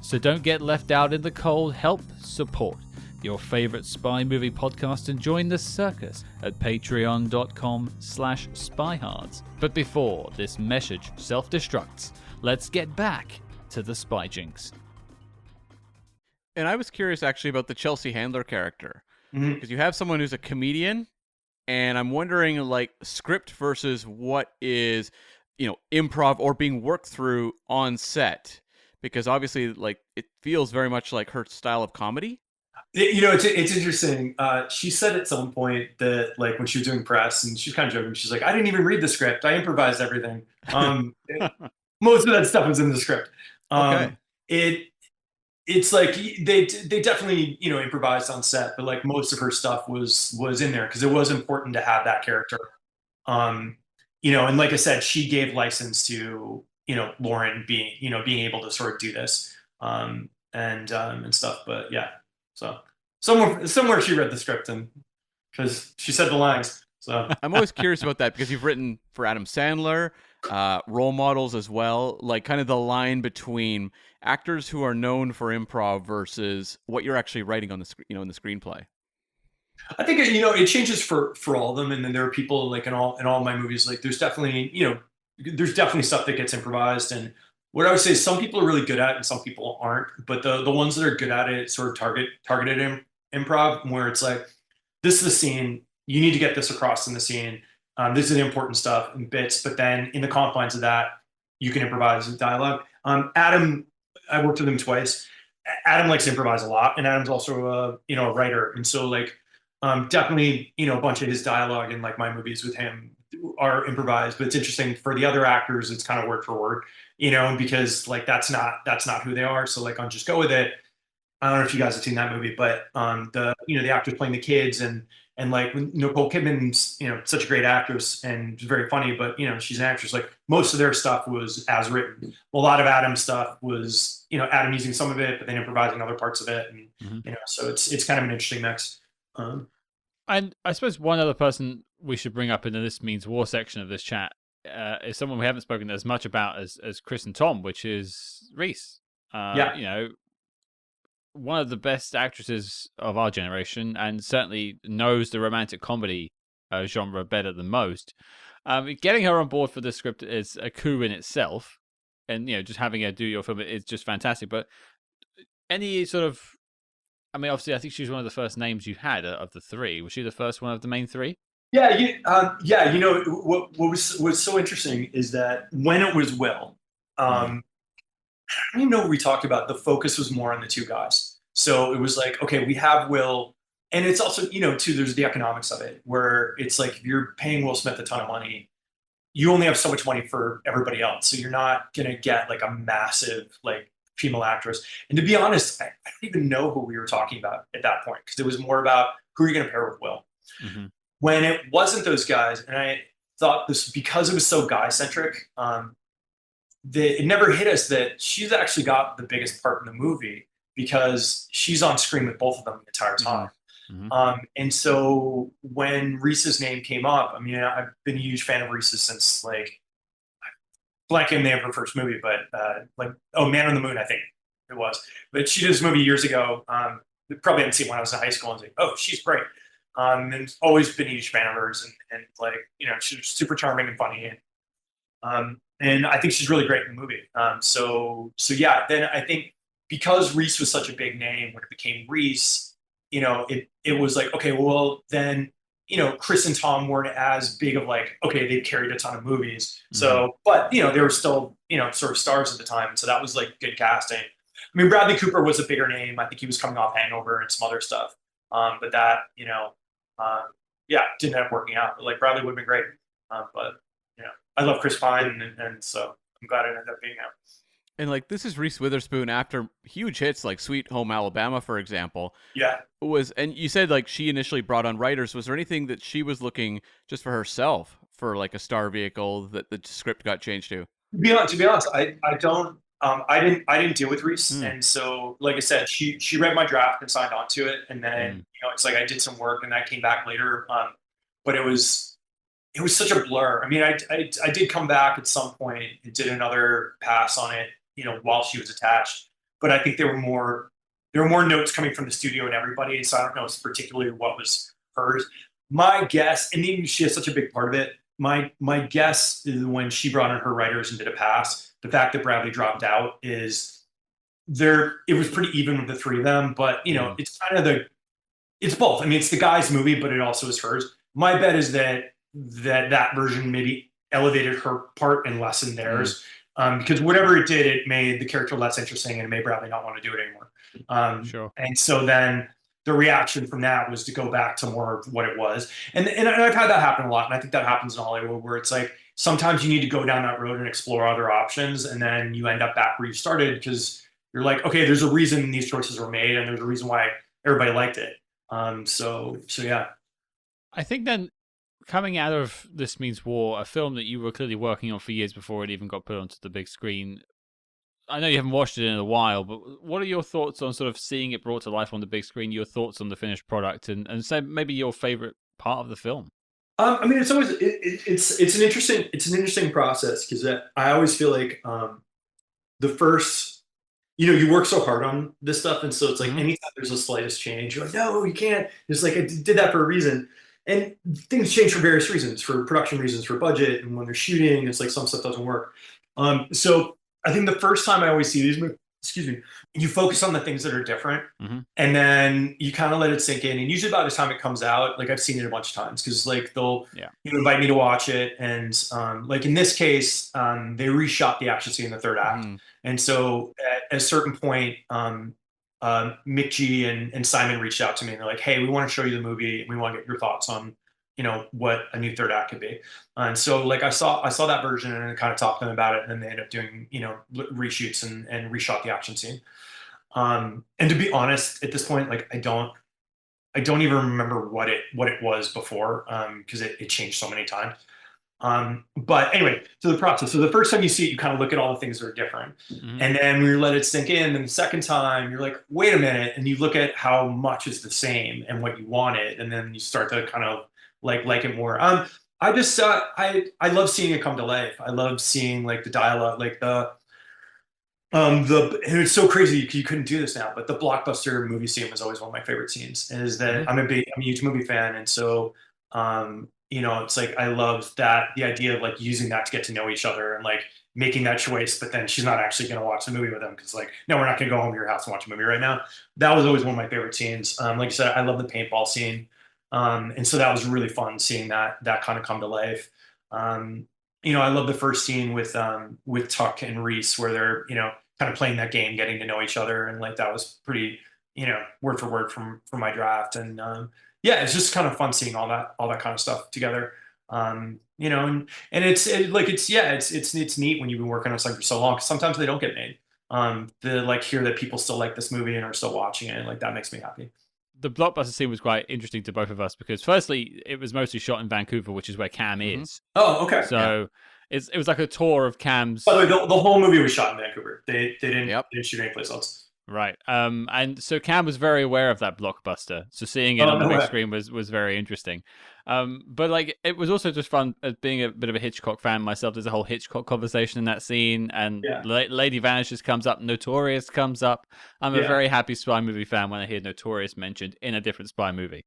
S1: So don't get left out in the cold. Help support your favorite spy movie podcast and join the circus at patreon.com/spyhards. But before this message self-destructs, let's get back to the Spy Jinx.
S2: And I was curious actually about the Chelsea Handler character, because you have someone who's a comedian, and I'm wondering like script versus what is, improv or being worked through on set, because obviously like it feels very much like her style of comedy.
S3: It's interesting. She said at some point that like when she was doing press, and she's kind of joking, she's like, I didn't even read the script. I improvised everything. Most of that stuff was in the script.
S2: Okay.
S3: It's like they definitely improvised on set, but like most of her stuff was in there because it was important to have that character. And like I said, she gave license to Lauren being able to sort of do this and stuff. But yeah, so somewhere she read the script and because she said the lines. So
S2: I'm always curious about that because you've written for Adam Sandler, role models as well, like kind of the line between actors who are known for improv versus what you're actually writing on the in the screenplay.
S3: I think it changes for all of them, and then there are people like in all my movies, like there's definitely stuff that gets improvised, and what I would say is some people are really good at it and some people aren't, but the ones that are good at it sort of targeted improv, where it's like, this is the scene, you need to get this across in the scene. This is the important stuff and bits, but then in the confines of that, you can improvise with dialogue. Adam, I worked with him twice. Adam likes to improvise a lot, and Adam's also a writer, and so like definitely a bunch of his dialogue in like my movies with him are improvised. But it's interesting for the other actors, it's kind of word for word, because like that's not who they are. So like on Just Go With It, I don't know if you guys have seen that movie, but the actors playing the kids and like Nicole Kidman's such a great actress and very funny, but she's an actress. Like most of their stuff was as written. A lot of Adam's stuff was Adam using some of it, but then improvising other parts of it, and so it's kind of an interesting mix.
S1: And I suppose one other person we should bring up in the This Means War section of this chat is someone we haven't spoken as much about as Chris and Tom, which is Reese. One of the best actresses of our generation, and certainly knows the romantic comedy genre better than most. Getting her on board for this script is a coup in itself, and just having her do your film is just fantastic. But any sort of, I mean, obviously, I think she was one of the first names you had of the 3. Was she the first one of the main 3?
S3: Yeah. What's so interesting is that when it was Will,
S2: Mhm.
S3: I don't even know what we talked about. The focus was more on the two guys. So it was like, okay, we have Will, and it's also, too, there's the economics of it, where it's like if you're paying Will Smith a ton of money, you only have so much money for everybody else. So you're not gonna get like a massive like female actress. And to be honest, I don't even know who we were talking about at that point because it was more about who are you gonna pair with Will.
S2: Mhm.
S3: When it wasn't those guys, and I thought this because it was so guy centric, it never hit us that she's actually got the biggest part in the movie because she's on screen with both of them the entire time.
S2: Mhm. Mhm.
S3: And so when Reese's name came up, I mean, I've been a huge fan of Reese's since like blanking the name of her first movie, but like Man on the Moon, I think it was. But she did this movie years ago. Probably hadn't seen it when I was in high school, and was like, oh, she's great. And always been a huge fan of hers, and like she's super charming and funny, and I think she's really great in the movie. So yeah. Then I think because Reese was such a big name when it became Reese, it was like, okay, well then, Chris and Tom weren't as big of like, okay, they carried a ton of movies.
S2: Mhm.
S3: So, but they were still, sort of stars at the time. So that was like good casting. I mean, Bradley Cooper was a bigger name. I think he was coming off Hangover and some other stuff. But that, yeah, didn't end up working out. But like Bradley would have been great. But I love Chris Pine, and so I'm glad it ended up being him.
S2: And like this is Reese Witherspoon after huge hits like Sweet Home Alabama, for example.
S3: Yeah.
S2: And you said like she initially brought on writers. Was there anything that she was looking just for herself for like a star vehicle that the script got changed to?
S3: To be honest, I don't. I didn't deal with Reese,
S2: Mm.
S3: and so like I said, she read my draft and signed on to it, and then
S2: Mm.
S3: it's like I did some work, and that came back later. But it was such a blur. I mean, I did come back at some point and did another pass on it, while she was attached. But I think there were more notes coming from the studio and everybody, so I don't know particularly what was hers. My guess, and even she has such a big part of it. My guess is when she brought in her writers and did a pass, the fact that Bradley dropped out is there. It was pretty even with the three of them, but
S2: Mm.
S3: it's kind of it's both. I mean, it's the guy's movie, but it also is hers. My bet is that version maybe elevated her part and lessened
S2: Mm.
S3: theirs, because whatever it did, it made the character less interesting and it made Bradley not want to do it anymore.
S2: Sure.
S3: And so then the reaction from that was to go back to more of what it was. And I've had that happen a lot, and I think that happens in Hollywood where it's like sometimes you need to go down that road and explore other options, and then you end up back where you started because you're like, okay, there's a reason these choices were made, and there's a reason why everybody liked it. So yeah.
S1: I think then coming out of This Means War, a film that you were clearly working on for years before it even got put onto the big screen. I know you haven't watched it in a while, but what are your thoughts on sort of seeing it brought to life on the big screen? Your thoughts on the finished product, and say maybe your favorite part of the film.
S3: I mean, it's always it's an interesting process because I always feel like the first, you work so hard on this stuff, and so it's like
S2: Hmm.
S3: anytime there's the slightest change, you're like, no, you can't. It's like I did that for a reason, and things change for various reasons, for production reasons, for budget, and when they're shooting, it's like some stuff doesn't work. So I think the first time I always see these movies, excuse me, you focus on the things that are different,
S2: Hmm.
S3: and then you kind of let it sink in. And usually by the time it comes out, like I've seen it a bunch of times because like they'll
S1: Yeah.
S3: invite me to watch it, and like in this case, they reshot the action scene in the third act,
S2: Hmm.
S3: and so at a certain point, Mick G and Simon reached out to me and they're like, "Hey, we want to show you the movie. We want to get your thoughts on, what a new third act could be." And so, like, I saw that version and I kind of talked to them about it, and then they ended up doing, reshoots and reshot the action scene. And to be honest, at this point, like, I don't even remember what it was before, because it changed so many times. But anyway, so the process. So the first time you see it, you kind of look at all the things that are different.
S2: Hmm.
S3: And then when you let it sink in, and the second time you're like, wait a minute, and you look at how much is the same and what you wanted, and then you start to kind of like it more. I just I love seeing it come to life. I love seeing like the dialogue, like and it's so crazy you couldn't do this now, but the blockbuster movie scene was always one of my favorite scenes. Is that
S2: Hmm.
S3: I'm a huge movie fan, and so it's like I love that the idea of like using that to get to know each other and like making that choice, but then she's not actually going to watch the movie with them because like no, we're not going to go home to your house and watch a movie right now. That was always one of my favorite scenes. Like I said, I love the paintball scene. And so that was really fun seeing that kind of come to life. I love the first scene with Tuck and Reese where they're kind of playing that game, getting to know each other, and like that was pretty word for word from my draft. And yeah, it's just kind of fun seeing all that kind of stuff together. And it's neat when you've been working on something for so long, 'cause sometimes they don't get made. To like hear that people still like this movie and are still watching it, like that makes me happy.
S1: The blockbuster scene was quite interesting to both of us because, firstly, it was mostly shot in Vancouver, which is where Cam is.
S3: Oh, okay.
S1: So it was like a tour of Cam's.
S3: By the way, the whole movie was shot in Vancouver. They didn't
S2: Yep.
S3: they didn't shoot anyplace else.
S1: Right. And so Cam was very aware of that blockbuster. So seeing it on the big screen was very interesting. But like it was also just fun as being a bit of a Hitchcock fan myself. There's a whole Hitchcock conversation in that scene, and Lady Vanishes comes up, Notorious comes up. I'm a very happy spy movie fan when I hear Notorious mentioned in a different spy movie.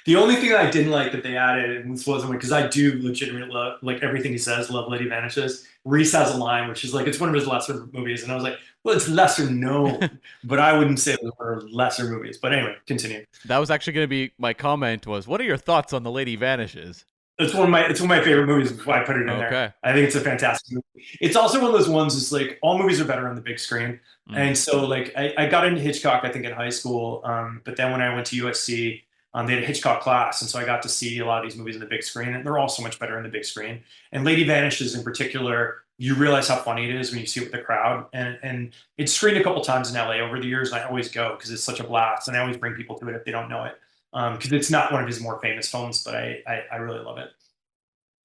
S3: The only thing I didn't like that they added, and this wasn't because I do legitimately love like everything he says, love Lady Vanishes. Reese has a line which is like it's one of his lesser movies, and I was like, well, it's lesser known, but I wouldn't say it was one of lesser movies. But anyway, continue.
S2: That was actually going to be my comment. Was what are your thoughts on The Lady Vanishes?
S3: It's one of my favorite movies. That's why I put it in there. I think it's a fantastic movie. It's also one of those ones. It's like all movies are better on the big screen, and so like I got into Hitchcock I think in high school, but then when I went to USC. They had a Hitchcock class, and so I got to see a lot of these movies in the big screen, and they're all so much better in the big screen. And Lady Vanishes in particular, you realize how funny it is when you see it with the crowd. And it's screened a couple times in LA over the years, and I always go because it's such a blast, and I always bring people to it if they don't know it, because it's not one of his more famous films, but I really love it.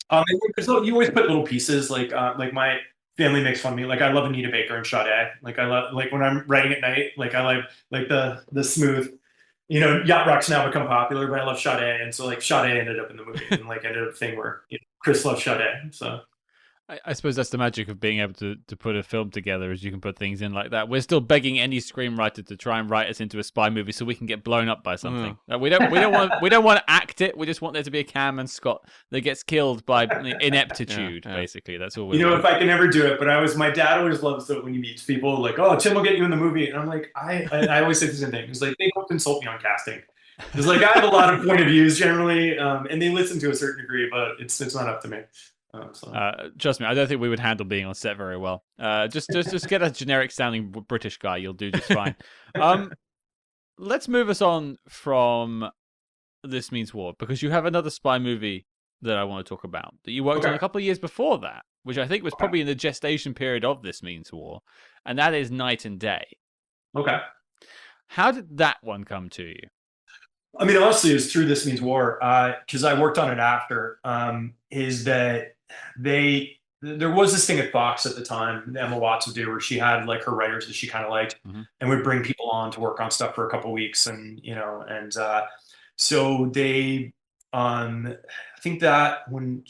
S3: You always put little pieces like my family makes fun of me. Like I love Anita Baker and Sade. Like I love like when I'm writing at night. Like I like the smooth. Yacht rock's now become popular, but I love Sade, and so like Sade ended up in the movie, and like ended up a thing where Chris loves Sade. So
S1: I suppose that's the magic of being able to put a film together, is you can put things in like that. We're still begging any screenwriter to try and write us into a spy movie so we can get blown up by something. We don't want to act it. We just want there to be a Cam and Scott that gets killed by ineptitude. Basically, that's all.
S3: If I can ever do it, but my dad always loves it when you meet people like, oh, Tim will get you in the movie, and I'm like, I always say the same thing. It's like they don't consult me on casting. It's like I have a lot of point of views generally, and they listen to a certain degree, but it's not up to me.
S1: Trust me, I don't think we would handle being on set very well. Just get a generic sounding British guy. You'll do just fine. Let's move us on from This Means War, because you have another spy movie that I want to talk about that you worked on a couple of years before that, which I think was probably in the gestation period of This Means War, and that is Night and Day.
S3: Okay.
S1: How did that one come to you?
S3: I mean, honestly, it was through This Means War, because I worked on it after. Is that there was this thing at Fox at the time that Emma Watts would do where she had like her writers that she kind of liked, and would bring people on to work on stuff for a couple of weeks, and so they I think that when I'm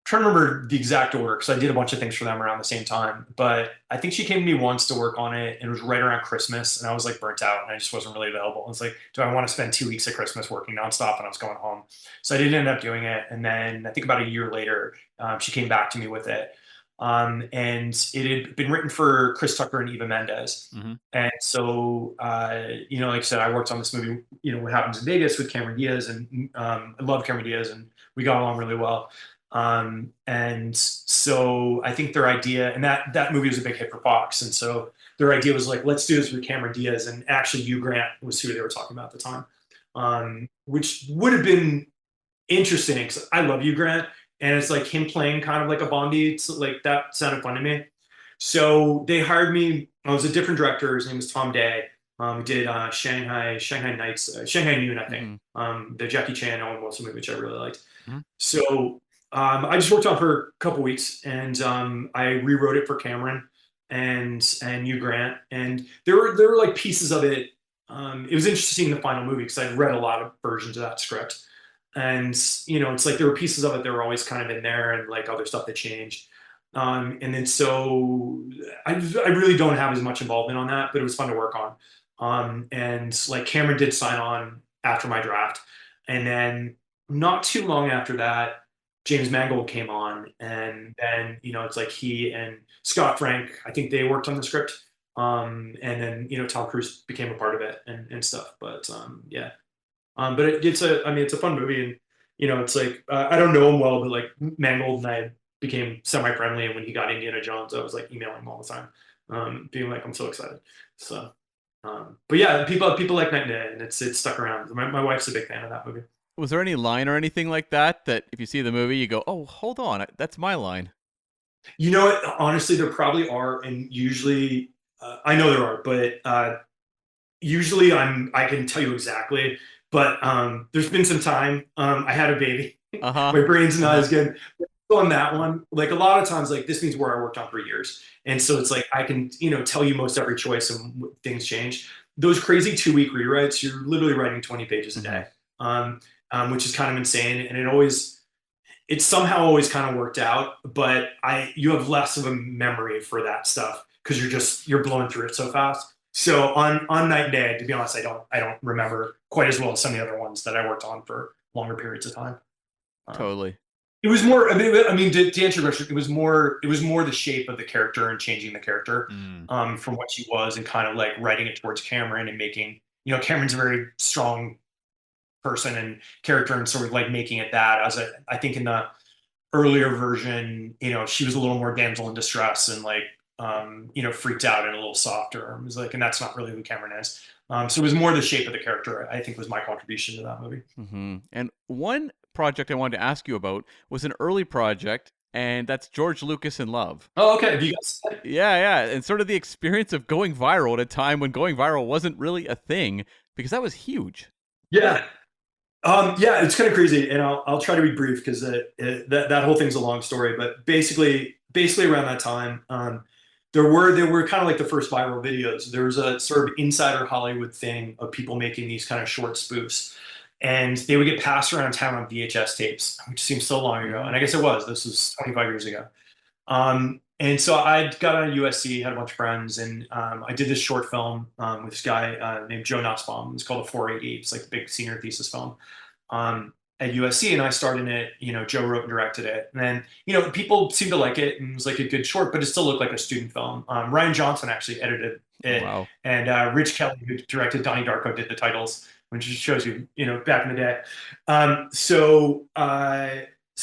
S3: trying to remember the exact order because I did a bunch of things for them around the same time, but I think she came to me once to work on it, and it was right around Christmas, and I was like burnt out, and I just wasn't really available. It's like, do I want to spend 2 weeks at Christmas working nonstop? And I was going home, so I didn't end up doing it. And then I think about a year later, she came back to me with it, and it had been written for Chris Tucker and Eva Mendes, and so like I said, I worked on this movie, What Happens in Vegas, with Cameron Diaz, and I love Cameron Diaz, and we got along really well. And so I think their idea, and that movie was a big hit for Fox, and so their idea was like, let's do this with Cameron Diaz, and actually Hugh Grant was who they were talking about at the time, which would have been interesting because I love Hugh Grant, and it's like him playing kind of like a Bondy, so like that sounded fun to me. So they hired me. I was a different director. His name was Tom Day. We did Shanghai Nights, Shanghai Noon, I think, the Jackie Chan Owen Wilson movie, which I really liked. So I just worked on it for a couple weeks, and I rewrote it for Cameron and Hugh Grant, and there were like pieces of it. It was interesting, the final movie, because I'd read a lot of versions of that script, and it's like there were pieces of it that were always kind of in there, and like other stuff that changed. And then so I really don't have as much involvement on that, but it was fun to work on. And like Cameron did sign on after my draft, and then not too long after that, James Mangold came on, and then it's like he and Scott Frank, I think they worked on the script, and then Tom Cruise became a part of it and stuff. But yeah. But it's a fun movie, and it's like I don't know him well, but like Mangold and I became semi-friendly, and when he got Indiana Jones, I was like emailing him all the time, being like, I'm so excited. So, but yeah, people like Night and Day, and it's stuck around. My wife's a big fan of that movie.
S2: Was there any line or anything like that that if you see the movie, you go, "Oh, hold on, that's my line"?
S3: You know what? Honestly, there probably are, and usually I know there are, but usually I can tell you exactly. But there's been some time. I had a baby.
S2: Uh huh.
S3: My brain's not as good on that one. Like a lot of times, like this means where I worked on for years, and so it's like I can tell you most every choice and things change. Those crazy 2-week rewrites, you're literally writing 20 pages a day, which is kind of insane, and it somehow always kind of worked out, but you have less of a memory for that stuff because you're blowing through it so fast. So on Night and Day, to be honest, I don't remember quite as well as some of the other ones that I worked on for longer periods of time.
S2: Totally.
S3: It was more. I mean, to answer your question, it was more the shape of the character and changing the character from what she was, and kind of like writing it towards Cameron and making. Cameron's a very strong person and character, and sort of like making it that. I think in the earlier version, she was a little more damsel in distress and like freaked out and a little softer. It was like, and that's not really who Cameron is. So it was more the shape of the character, I think, was my contribution to that movie.
S2: And one project I wanted to ask you about was an early project, and that's George Lucas in Love.
S3: Oh, okay. Have you guys?
S2: Yeah, and sort of the experience of going viral at a time when going viral wasn't really a thing, because that was huge.
S3: Yeah. Yeah, it's kind of crazy, and I'll try to be brief because that whole thing's a long story. But basically around that time, there were kind of like the first viral videos. There was a sort of insider Hollywood thing of people making these kind of short spoofs, and they would get passed around town on VHS tapes, which seems so long ago. And I guess it was. This was 25 years ago. And so I got on USC, had a bunch of friends, and I did this short film with this guy named Joe Nussbaum. It's called a 480. It's like the big senior thesis film at USC, and I starred in it. Joe wrote and directed it, and then people seemed to like it, and it was like a good short, but it still looked like a student film. Ryan Johnson actually edited it,
S2: Wow.
S3: And Rich Kelly, who directed Donnie Darko, did the titles, which just shows you, back in the day. So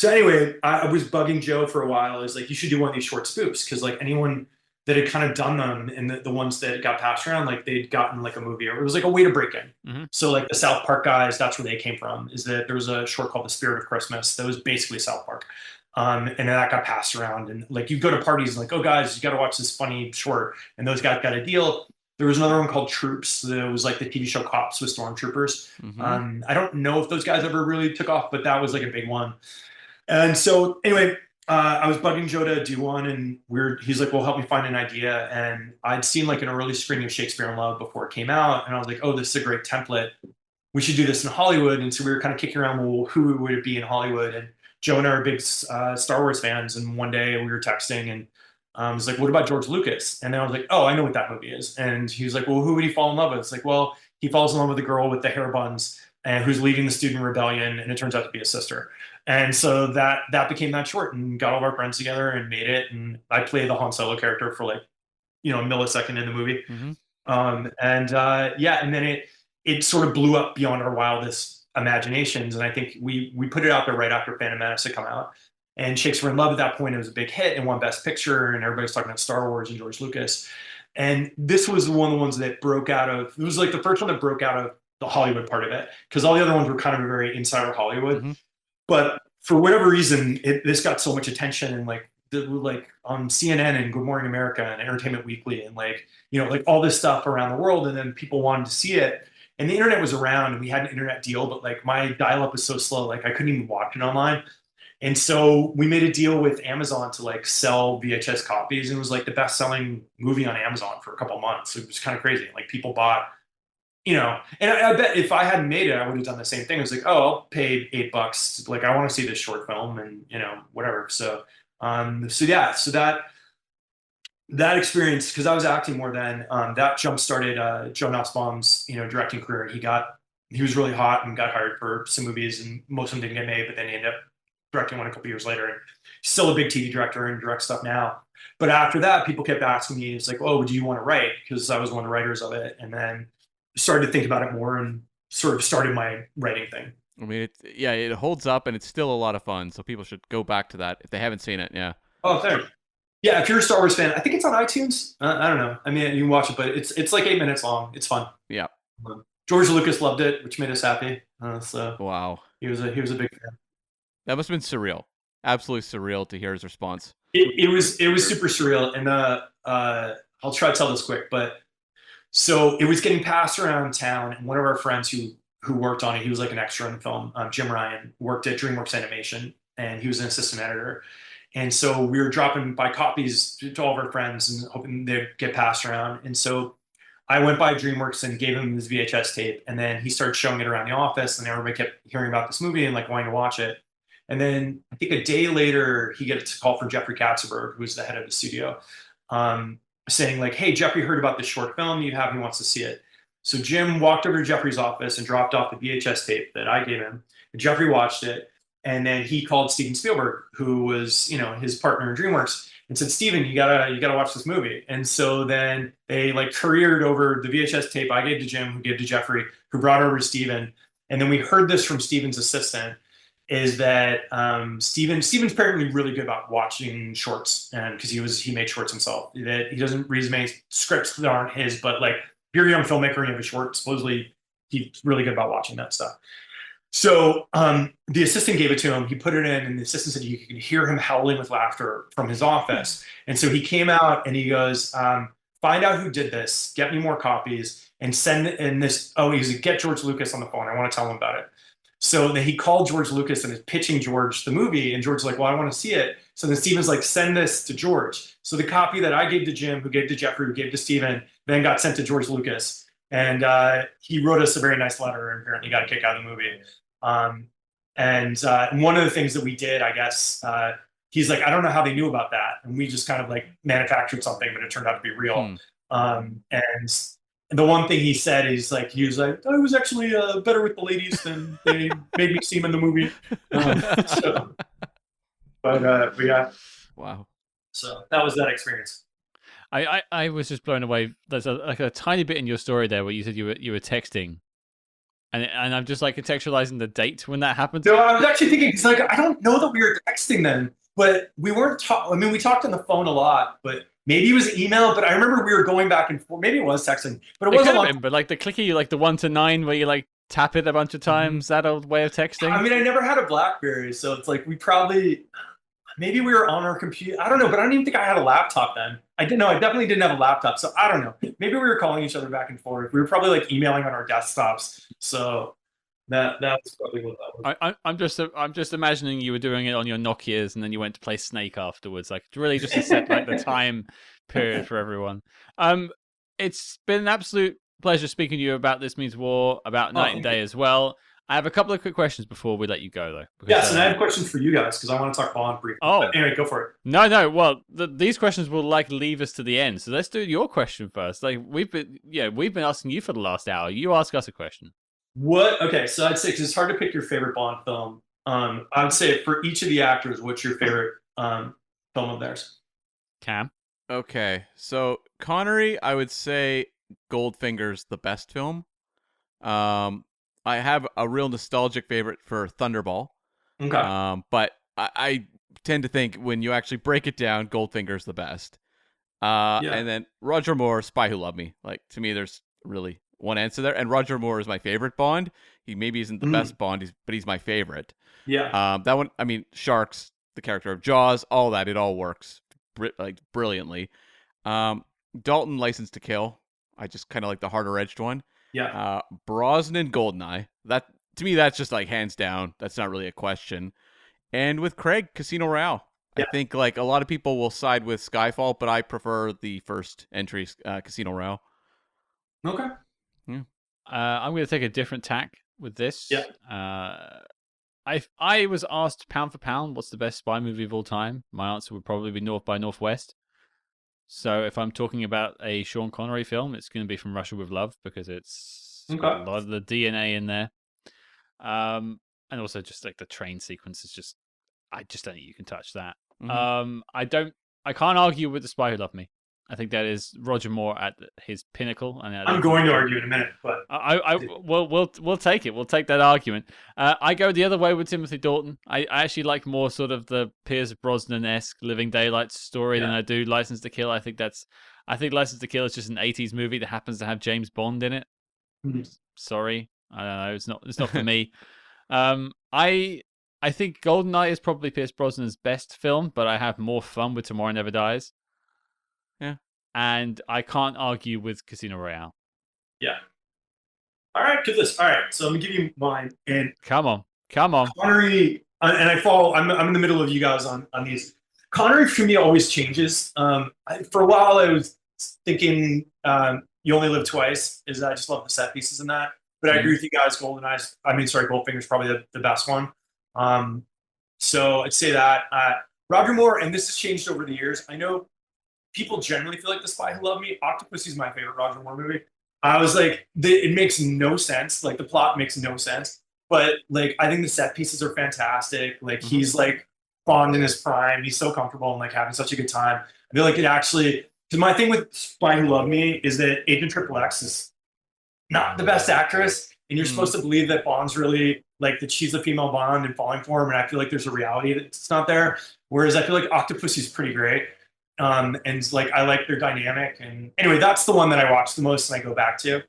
S3: anyway, I was bugging Joe for a while. I was like, you should do one of these short spoofs, because like anyone that had kind of done them, and the ones that got passed around, like they'd gotten like a movie, or it was like a way to break in. So like the South Park guys, that's where they came from. Is that there was a short called The Spirit of Christmas that was basically South Park, and then that got passed around, and like you go to parties and like, oh guys, you got to watch this funny short, and those guys got a deal. There was another one called Troops. That was like the TV show Cops with stormtroopers. I don't know if those guys ever really took off, but that was like a big one. And so anyway, I was bugging Joe to do one, and he's like, well, help me find an idea. And I'd seen like an early screening of Shakespeare in Love before it came out. And I was like, oh, this is a great template. We should do this in Hollywood. And so we were kind of kicking around, well, who would it be in Hollywood? And Joe and I are big Star Wars fans. And one day we were texting, and I was like, what about George Lucas? And then I was like, oh, I know what that movie is. And he was like, well, who would he fall in love with? It's like, well, he falls in love with a girl with the hair buns and who's leading the student rebellion. And it turns out to be his sister. And so that became that short, and got all of our friends together and made it. And I played the Han Solo character for like, a millisecond in the movie. And then it sort of blew up beyond our wildest imaginations. And I think we put it out there right after Phantom Menace had come out. And Shakespeare in Love at that point, it was a big hit and won Best Picture, and everybody's talking about Star Wars and George Lucas. And this was one of the ones that broke out of, it was like the first one that broke out of the Hollywood part of it, because all the other ones were kind of very insider Hollywood. But for whatever reason, this got so much attention, and like on CNN and Good Morning America and Entertainment Weekly, and like all this stuff around the world, and then people wanted to see it. And the internet was around, and we had an internet deal, but like my dial-up was so slow, like I couldn't even watch it online. And so we made a deal with Amazon to like sell VHS copies, and it was like the best-selling movie on Amazon for a couple of months. It was kind of crazy. Like people bought. And I bet if I hadn't made it, I would have done the same thing. It was like, oh, I'll pay $8. Like, I want to see this short film, and whatever. So that experience, because I was acting more then, that jump started Joe Nussbaum's directing career. He was really hot and got hired for some movies, and most of them didn't get made, but then he ended up directing one a couple years later. And he's still a big TV director and directs stuff now. But after that, people kept asking me, it's like, oh, do you want to write? Because I was one of the writers of it, and then started to think about it more, and sort of started my writing thing.
S2: I mean, it holds up and it's still a lot of fun. So people should go back to that if they haven't seen it. Yeah.
S3: Oh, thanks. Yeah, if you're a Star Wars fan, I think it's on iTunes. I don't know. I mean, you can watch it, but it's like 8 minutes long. It's fun.
S2: Yeah.
S3: George Lucas loved it, which made us happy. So
S2: Wow.
S3: he was a big fan.
S2: That must have been surreal. Absolutely surreal to hear his response.
S3: It was super surreal, and I'll try to tell this quick, but so it was getting passed around town, and one of our friends who worked on it, he was like an extra in the film, Jim Ryan, worked at DreamWorks Animation, and he was an assistant editor. And so we were dropping by copies to all of our friends and hoping they'd get passed around. And so I went by DreamWorks and gave him his VHS tape, and then he started showing it around the office, and everybody kept hearing about this movie and like wanting to watch it. And then I think a day later, he gets a call from Jeffrey Katzenberg, who's the head of the studio, saying like, "Hey, Jeffrey heard about this short film you have. He wants to see it." So Jim walked over to Jeffrey's office and dropped off the VHS tape that I gave him. And Jeffrey watched it, and then he called Steven Spielberg, who was his partner in DreamWorks, and said, "Steven, you gotta watch this movie." And so then they like couriered over the VHS tape I gave to Jim, who gave to Jeffrey, who brought over to Steven. And then we heard this from Steven's assistant, is that Steven's apparently really good about watching shorts, and because he made shorts himself. That he doesn't read as many scripts that aren't his, but like if you're a young filmmaker and you have a short, supposedly he's really good about watching that stuff. So the assistant gave it to him. He put it in, and the assistant said you could hear him howling with laughter from his office. And so he came out and he goes, "Find out who did this. Get me more copies and send it in this." Oh, he goes, "Get George Lucas on the phone. I want to tell him about it." So then he called George Lucas and is pitching George the movie, and George's like, "Well, I want to see it." So then Steven's like, "Send this to George." So the copy that I gave to Jim, who gave to Jeffrey, who gave to Steven, then got sent to George Lucas. And he wrote us a very nice letter and apparently got a kick out of the movie. And one of the things that we did, I guess, he's like, "I don't know how they knew about that." And we just kind of like manufactured something, but it turned out to be real. And the one thing he said is like, he was like, "I was actually better with the ladies than they made me seem in the movie." But yeah.
S2: Wow.
S3: So that was that experience.
S1: I was just blown away. There's a tiny bit in your story there where you said you were texting, and I'm just like contextualizing the date when that happened.
S3: No, I was actually thinking, it's like, I don't know that we were texting then, but we weren't. I mean, we talked on the phone a lot, but maybe it was email. But I remember we were going back and forth. Maybe it was texting, but it wasn't.
S1: Been, but like the clicky, like the 1 to 9, where you like tap it a bunch of times. That old way of texting.
S3: I mean, I never had a BlackBerry, so it's like we probably. Maybe we were on our computer. I don't know, but I don't even think I had a laptop then. I didn't know. I definitely didn't have a laptop, so I don't know. Maybe we were calling each other back and forth. We were probably like emailing on our desktops. So that was probably what that was.
S1: I'm just imagining you were doing it on your Nokias, and then you went to play Snake afterwards. Like really, just to set like the time period for everyone. It's been an absolute pleasure speaking to you about This Means War, about Night and Day as well. I have a couple of quick questions before we let you go, though. Because,
S3: yes, and I have questions for you guys because I want to talk Bond briefly.
S1: Oh,
S3: but anyway, go for it.
S1: No. Well, these questions will like leave us to the end, so let's do your question first. Like we've been asking you for the last hour. You ask us a question.
S3: What? Okay, so I'd say because it's hard to pick your favorite Bond film. I would say for each of the actors, what's your favorite film of theirs?
S1: Cam.
S2: Okay, so Connery, I would say Goldfinger's the best film. I have a real nostalgic favorite for Thunderball.
S3: Okay.
S2: But I tend to think when you actually break it down, Goldfinger's the best. And then Roger Moore, Spy Who Loved Me. Like, to me, there's really one answer there. And Roger Moore is my favorite Bond. He maybe isn't the best Bond, but he's my favorite.
S3: Yeah.
S2: That one, I mean, Sharks, the character of Jaws, all that, it all works brilliantly. Dalton, License to Kill. I just kind of like the harder edged one.
S3: Yeah.
S2: Brosnan, Goldeneye. That to me, that's just like hands down. That's not really a question. And with Craig, Casino Royale.
S3: Yeah.
S2: I think like a lot of people will side with Skyfall, but I prefer the first entry, Casino Royale.
S3: Okay.
S2: Yeah.
S1: I'm going to take a different tack with this.
S3: Yeah.
S1: I was asked pound for pound, what's the best spy movie of all time? My answer would probably be North by Northwest. So if I'm talking about a Sean Connery film, it's going to be From Russia with Love because it's got a lot of the DNA in there. And also just like the train sequence is just, I just don't think you can touch that.
S2: Mm-hmm.
S1: I can't argue with The Spy Who Loved Me. I think that is Roger Moore at his pinnacle. And
S3: I'm going to argue in a minute, but
S1: we'll take it. We'll take that argument. I go the other way with Timothy Dalton. I actually like more sort of the Pierce Brosnan-esque Living Daylights story than I do License to Kill. I think License to Kill is just an 80s movie that happens to have James Bond in it. Sorry, I don't know. It's not for me. I think GoldenEye is probably Pierce Brosnan's best film, but I have more fun with Tomorrow Never Dies.
S2: Yeah.
S1: And I can't argue with Casino Royale.
S3: Yeah. All right, good list. All right, so I'm gonna give you mine. And
S1: come on.
S3: Connery, and I follow. I'm in the middle of you guys on these. Connery for me always changes. For a while, I was thinking "You Only Live Twice" is I just love the set pieces in that. But I agree with you guys. Goldfinger's probably the best one. So I'd say that Roger Moore, and this has changed over the years. I know people generally feel like The Spy Who Loved Me. Octopussy is my favorite Roger Moore movie. I was like, it makes no sense. Like the plot makes no sense, but like I think the set pieces are fantastic. Like he's like Bond in his prime. He's so comfortable and like having such a good time. I feel like it actually. Because my thing with Spy Who Loved Me is that Agent Triple X is not the best actress, and you're supposed to believe that Bond's really like that she's a female Bond and falling for him. And I feel like there's a reality that's not there. Whereas I feel like Octopussy's pretty great. And like I like their dynamic, and anyway, that's the one that I watch the most and I go back to.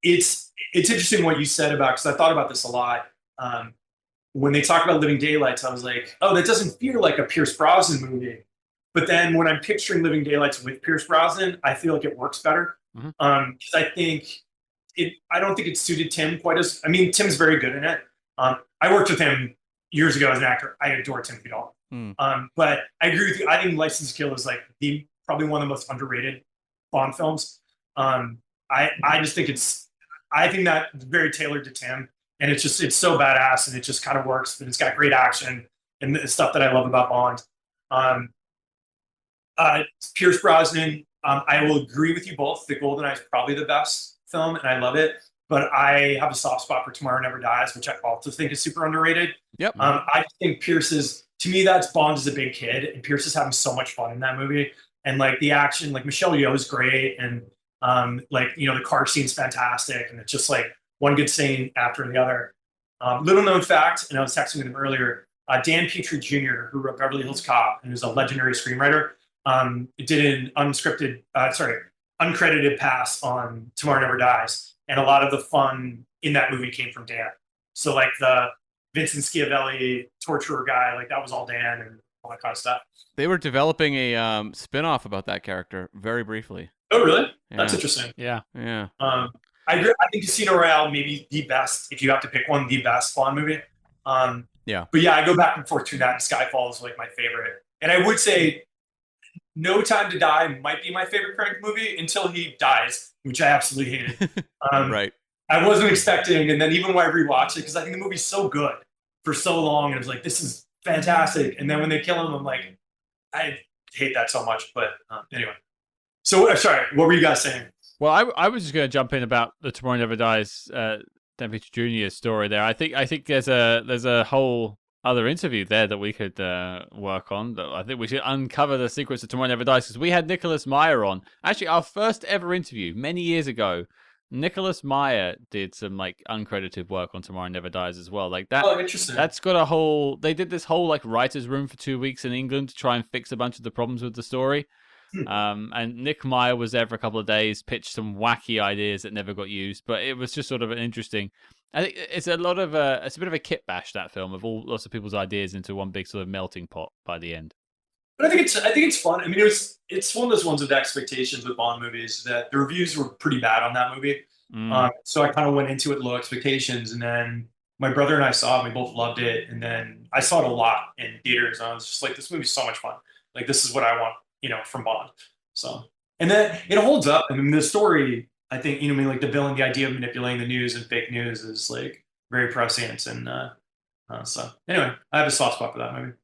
S3: It's interesting what you said about, because I thought about this a lot. When they talk about Living Daylights, I was like, oh, that doesn't feel like a Pierce Brosnan movie. But then when I'm picturing Living Daylights with Pierce Brosnan, I feel like it works better. Because I don't think it suited Tim quite as. I mean, Tim's very good in it. I worked with him years ago as an actor. I adore Timothy Dowling. But I agree with you. I think License to Kill is like probably one of the most underrated Bond films. I just think I think that it's very tailored to Tim, and it's so badass, and it just kind of works. And it's got great action and the stuff that I love about Bond. Pierce Brosnan. I will agree with you both. The GoldenEye is probably the best film, and I love it. But I have a soft spot for Tomorrow Never Dies, which I also think is super underrated.
S2: Yep.
S3: I think to me, that's Bond as a big kid, and Pierce is having so much fun in that movie. And like the action, like Michelle Yeoh is great, and like the car scene's fantastic, and it's just like one good scene after the other. Little known fact, and I was texting with him earlier. Dan Petrie Jr., who wrote Beverly Hills Cop and is a legendary screenwriter, did an uncredited pass on Tomorrow Never Dies, and a lot of the fun in that movie came from Dan. So like the Vincent Schiavelli torturer guy, like that was all Dan and all that kind of stuff.
S2: They were developing a spin-off about that character very briefly.
S3: Oh, really?
S2: Yeah.
S3: That's interesting.
S1: Yeah.
S3: I agree. I think Casino Royale maybe the best, if you have to pick one, the best Bond movie.
S2: Yeah.
S3: But yeah, I go back and forth between that and Skyfall is like my favorite. And I would say No Time to Die might be my favorite Craig movie until he dies, which I absolutely hated.
S2: Right.
S3: I wasn't expecting, and then even when I rewatched it, because I think the movie's so good for so long, and it was like, this is fantastic. And then when they kill him, I'm like, I hate that so much. But anyway. So, sorry, what were you guys saying?
S1: Well, I was just going to jump in about the Tomorrow Never Dies Dan Petrie Jr. story there. I think there's a whole other interview there that we could work on. I think we should uncover the secrets of Tomorrow Never Dies, because we had Nicholas Meyer on. Actually, our first ever interview many years ago. Nicholas Meyer did some like uncredited work on Tomorrow Never Dies as well. Like that.
S3: Oh, interesting.
S1: That's got a whole. They did this whole like writers' room for 2 weeks in England to try and fix a bunch of the problems with the story. And Nick Meyer was there for a couple of days, pitched some wacky ideas that never got used, but it was just sort of an interesting. I think it's a bit of a kit bash, that film, of lots of people's ideas into one big sort of melting pot by the end.
S3: But I think it's fun. I mean, it's one of those ones with expectations with Bond movies that the reviews were pretty bad on that movie. So I kind of went into it with low expectations, and then my brother and I saw it. And we both loved it, and then I saw it a lot in theaters. And I was just like, this movie's so much fun. Like, this is what I want, from Bond. So, and then it holds up. I mean, the story, I think, like the villain, the idea of manipulating the news and fake news is like very prescient. And so anyway, I have a soft spot for that movie.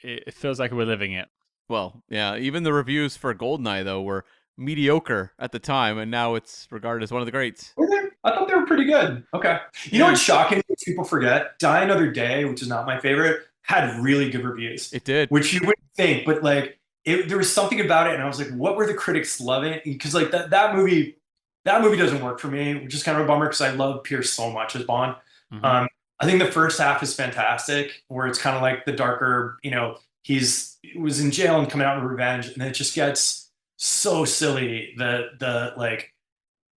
S1: It feels like we're living it.
S2: Well, yeah. Even the reviews for GoldenEye, though, were mediocre at the time, and now it's regarded as one of the greats.
S3: Were they? I thought they were pretty good. Okay. You know what's shocking? People forget Die Another Day, which is not my favorite, had really good reviews.
S2: It did.
S3: Which you wouldn't think, but like there was something about it, and I was like, what were the critics loving? Because like that movie doesn't work for me, which is kind of a bummer because I love Pierce so much as Bond.
S1: Mhm.
S3: I think the first half is fantastic, where it's kind of like the darker, he was in jail and coming out with revenge, and then it just gets so silly. The like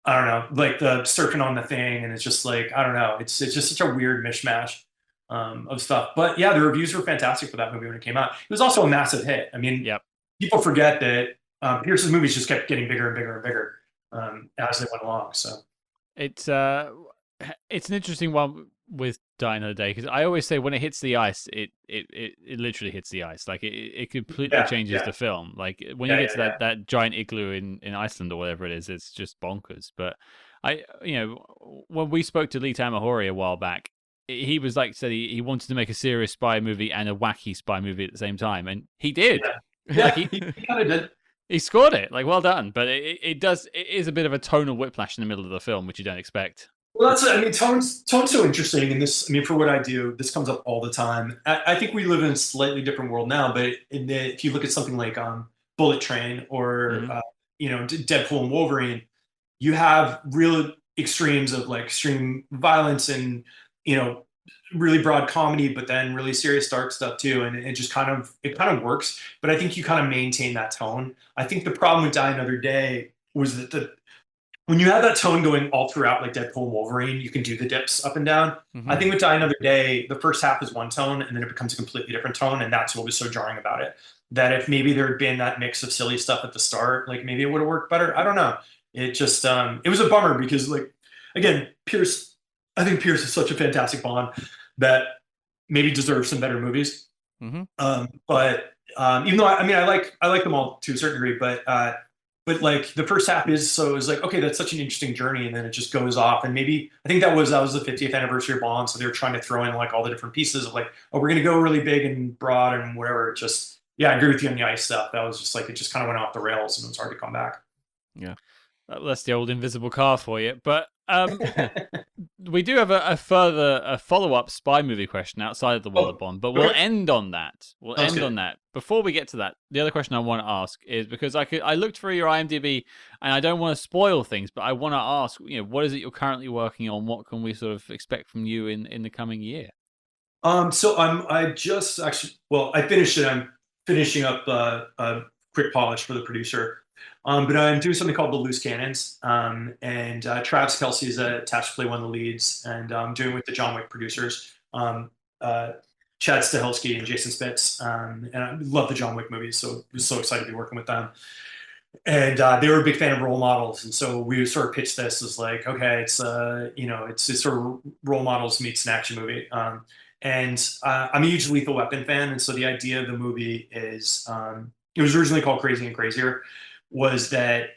S3: I don't know, like the surfing on the thing, and it's just like I don't know, it's just such a weird mishmash of stuff. But yeah, the reviews were fantastic for that movie when it came out. It was also a massive hit. I mean,
S1: Yep.
S3: people forget that Pierce's movies just kept getting bigger and bigger and bigger as they went along. So
S1: It's an interesting one with Die Another Day because I always say when it hits the ice, it literally hits the ice. Like it completely
S3: Yeah,
S1: changes
S3: yeah.
S1: the film. Like when
S3: Yeah,
S1: you get to
S3: yeah,
S1: that giant igloo in Iceland or whatever it is, it's just bonkers. But when we spoke to Lee Tamahori a while back, he was like said he wanted to make a serious spy movie and a wacky spy movie at the same time, and he did.
S3: yeah.
S1: Like
S3: He kind of did.
S1: he scored it. Like well done. But it is a bit of a tonal whiplash in the middle of the film, which you don't expect.
S3: Well, that's it. I mean, tone's so interesting, and this. I mean, for what I do, this comes up all the time. I think we live in a slightly different world now, but if you look at something like Bullet Train or
S1: Mhm.
S3: Deadpool and Wolverine, you have real extremes of like extreme violence and you know really broad comedy, but then really serious dark stuff too, and it just kind of works. But I think you kind of maintain that tone. I think the problem with Die Another Day was that when you have that tone going all throughout, like Deadpool and Wolverine, you can do the dips up and down. I
S2: Mhm.
S3: think with Die Another Day, the first half is one tone, and then it becomes a completely different tone, and that's what was so jarring about it. That if maybe there had been that mix of silly stuff at the start, like maybe it would have worked better. I don't know. It just it was a bummer because like again, Pierce. I think Pierce is such a fantastic Bond that maybe deserves some better movies.
S2: Mhm.
S3: But even though I mean I like them all to a certain degree, but like the first half is like okay, that's such an interesting journey, and then it just goes off. And maybe I think that was the 50th anniversary of Bond, so they were trying to throw in like all the different pieces of like oh we're gonna go really big and broad and whatever. It just yeah, I agree with you on the ice stuff. That was just like it just kind of went off the rails and it was hard to come back.
S2: Yeah.
S1: That's the old invisible car for you. But we do have a follow-up spy movie question outside of the world of
S3: Oh,
S1: Bond, but we'll
S3: okay.
S1: end on that. We'll
S3: Sounds
S1: end
S3: good.
S1: on that. Before we get to that, the other question I want to ask is because I looked through your IMDb and I don't want to spoil things, but I want to ask, what is it you're currently working on? What can we sort of expect from you in the coming year?
S3: So I just actually, well, I finished it. I'm finishing up a quick polish for the producer. But I'm doing something called The Loose Cannons. And Travis Kelsey is attached to play one of the leads, and I'm doing it with the John Wick producers, uh, Chad Stahelski and Jason Spitz. And I love the John Wick movies, so I was so excited to be working with them. And they were a big fan of role models, and so we sort of pitched this as like, okay, it's sort of role models meets an action movie. And I'm a huge Lethal Weapon fan, and so the idea of the movie is it was originally called Crazy and Crazier, was that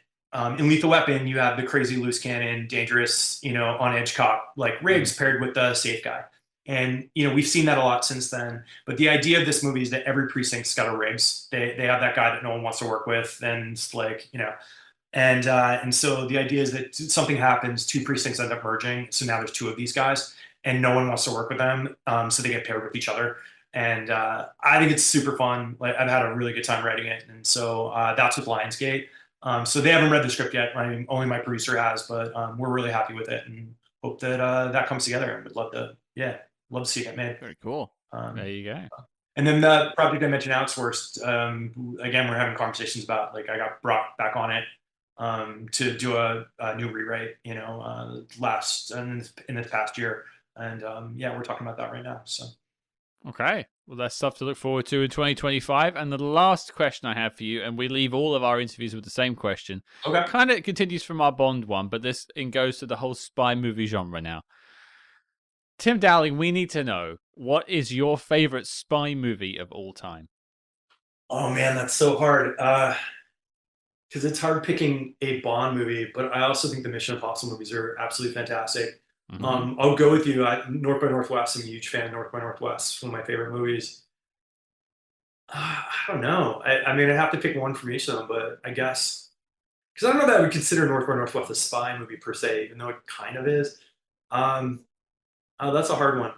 S3: in Lethal Weapon you have the crazy loose cannon, dangerous, on edge cop like Riggs paired with the safe guy, and we've seen that a lot since then. But the idea of this movie is that every precinct's got a Riggs. They have that guy that no one wants to work with, and like and so the idea is that something happens, two precincts end up merging, so now there's two of these guys, and no one wants to work with them, so they get paired with each other. And I think it's super fun. Like I've had a really good time writing it, and so that's with Lionsgate. So they haven't read the script yet. I mean, only my producer has, but we're really happy with it, and hope that that comes together. And would love to see it made.
S2: Very cool.
S1: There
S3: Um,
S1: you go.
S3: and then the project I mentioned, Outsourced. Again, we're having conversations about like I got brought back on it to do a new rewrite. Last in the past year, and yeah, we're talking about that right now. So
S1: Okay. Well, that's stuff to look forward to in 2025. And the last question I have for you, and we leave all of our interviews with the same question,
S3: okay.
S1: kind of continues from our Bond one, but this goes to the whole spy movie genre now. Tim Dowling, we need to know, what is your favorite spy movie of all time?
S3: Oh man, that's so hard. Because it's hard picking a Bond movie, but I also think the Mission Impossible movies are absolutely fantastic.
S1: Mhm.
S3: I'll go with you. North by Northwest. I'm a huge fan of North by Northwest. It's one of my favorite movies. I don't know. I mean, I have to pick one from each of them, but I guess because I don't know that I would consider North by Northwest a spy movie per se, even though it kind of is. Um, oh, that's a hard one.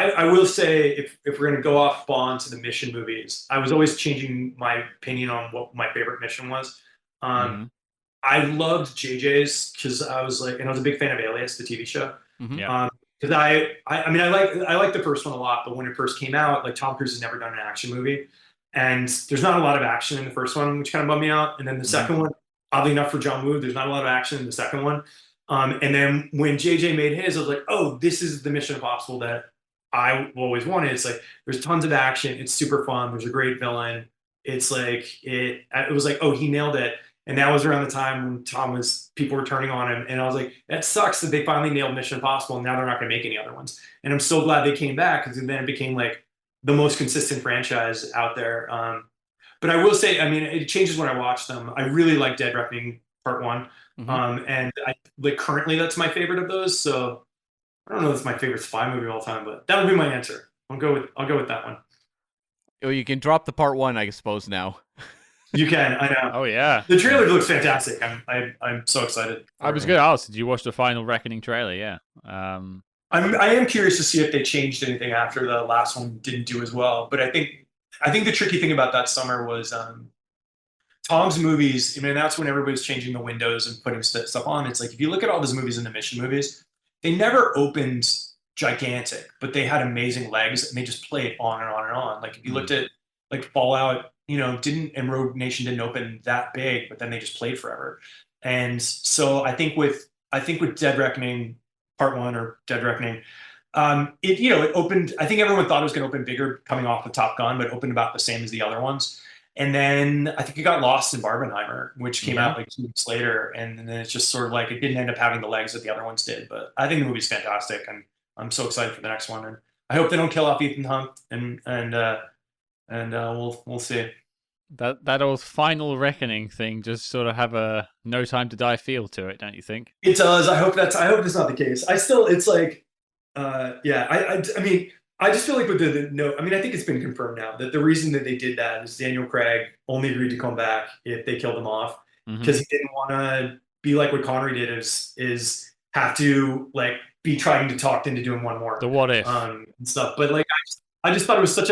S3: I will say if we're gonna go off Bond to the mission movies, I was always changing my opinion on what my favorite mission was. Um,
S1: Mhm.
S3: I loved JJ's because I was like, and I was a big fan of Alias, the TV show.
S2: Mhm.
S1: Yeah.
S3: Because I mean, I like the first one a lot, but when it first came out, like Tom Cruise has never done an action movie, and there's not a lot of action in the first one, which kind of bummed me out. And then the second one, oddly enough for John Woo, there's not a lot of action in the second one. And then when JJ made his, I was like, oh, this is the Mission Impossible that I always wanted. It's like there's tons of action, it's super fun, there's a great villain. It's like it was like, oh, he nailed it. And that was around the time when people were turning on him. And I was like, that sucks that they finally nailed Mission Impossible and now they're not going to make any other ones. And I'm so glad they came back because then it became like the most consistent franchise out there. But I will say, I mean, it changes when I watch them. I really like Dead Reckoning Part 1. And I like currently that's my favorite of those. So I don't know if it's my favorite spy movie of all time, but that would be my answer. I'll go with that one.
S2: Oh, you can drop the part 1, I suppose, now.
S3: You can, I know.
S1: Oh yeah.
S3: The trailer looks fantastic. I'm so excited.
S1: I was going to ask, did you watch the final Reckoning trailer? Yeah.
S3: I am curious to see if they changed anything after the last one didn't do as well. But I think the tricky thing about that summer was Tom's movies. I mean, that's when everybody's changing the windows and putting stuff on. It's like if you look at all those movies in the mission movies, they never opened gigantic, but they had amazing legs and they just played on and on and on. Like if you looked at like Fallout, and Rogue Nation didn't open that big, but then they just played forever. And so I think with Dead Reckoning Part 1 or Dead Reckoning, it opened. I think everyone thought it was going to open bigger coming off the Top Gun, but it opened about the same as the other ones. And then I think it got lost in Barbenheimer, which came out like 2 weeks later, and then it's just sort of like it didn't end up having the legs that the other ones did. But I think the movie's fantastic, and I'm so excited for the next one. And I hope they don't kill off Ethan Hunt, and we'll see.
S1: That old final Reckoning thing just sort of have a No Time to Die feel to it, don't you think?
S3: It does. I hope it's not the case. It's like, I mean, I just feel like with I mean, I think it's been confirmed now that the reason that they did that is Daniel Craig only agreed to come back if they killed him off because he didn't want to be like what Connery did is have to like be trying to talk into doing one more.
S1: The what if
S3: and stuff. But like, I just thought it was such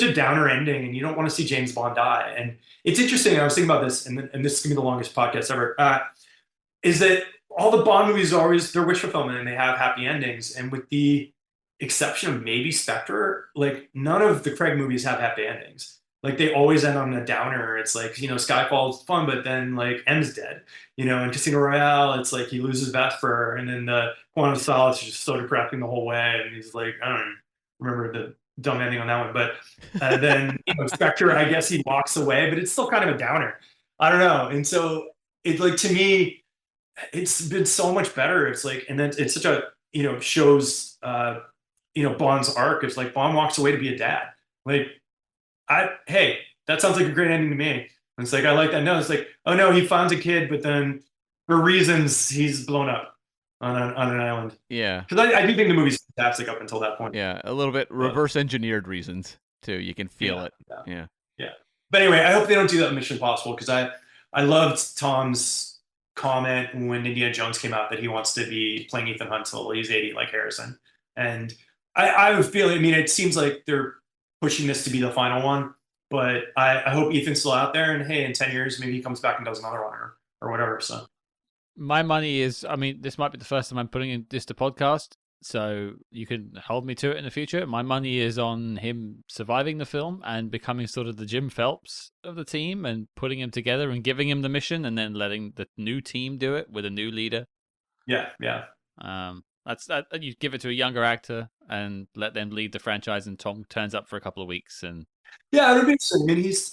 S3: a downer ending, and you don't want to see James Bond die. And it's interesting. I was thinking about this, and this is gonna be the longest podcast ever. Is that all the Bond movies are always they're wish fulfillment and they have happy endings, and with the exception of maybe Spectre, like none of the Craig movies have happy endings. Like they always end on a downer. It's like Skyfall's fun, but then like M's dead. In Casino Royale, it's like he loses Vesper, and then the Quantum of Solace is just so depressing the whole way, and he's like I don't remember the dumb ending on that one, but then Spectre, I guess he walks away, but it's still kind of a downer. I don't know, and so it's like to me, it's been so much better. It's like, and then it's such a shows Bond's arc. It's like Bond walks away to be a dad. Like, hey, that sounds like a great ending to me. And it's like I like that. No, it's like oh no, he finds a kid, but then for reasons he's blown up on an island.
S2: Yeah.
S3: Because I do think the movie's fantastic up until that point.
S2: Yeah, a little bit reverse engineered reasons too. You can feel it. Yeah.
S3: But anyway, I hope they don't do that in Mission Impossible because I loved Tom's comment when Indiana Jones came out that he wants to be playing Ethan Hunt until he's 80 like Harrison. And I have a feeling, I mean, it seems like they're pushing this to be the final one, but I hope Ethan's still out there, and hey, in 10 years, maybe he comes back and does another one or whatever. So
S1: my money is, I mean, this might be the first time I'm putting in this to podcast, so you can hold me to it in the future. My money is on him surviving the film and becoming sort of the Jim Phelps of the team and putting him together and giving him the mission and then letting the new team do it with a new leader.
S3: Yeah.
S1: That's that. You give it to a younger actor and let them lead the franchise, and Tom turns up for a couple of weeks and.
S3: Yeah, that'd be interesting.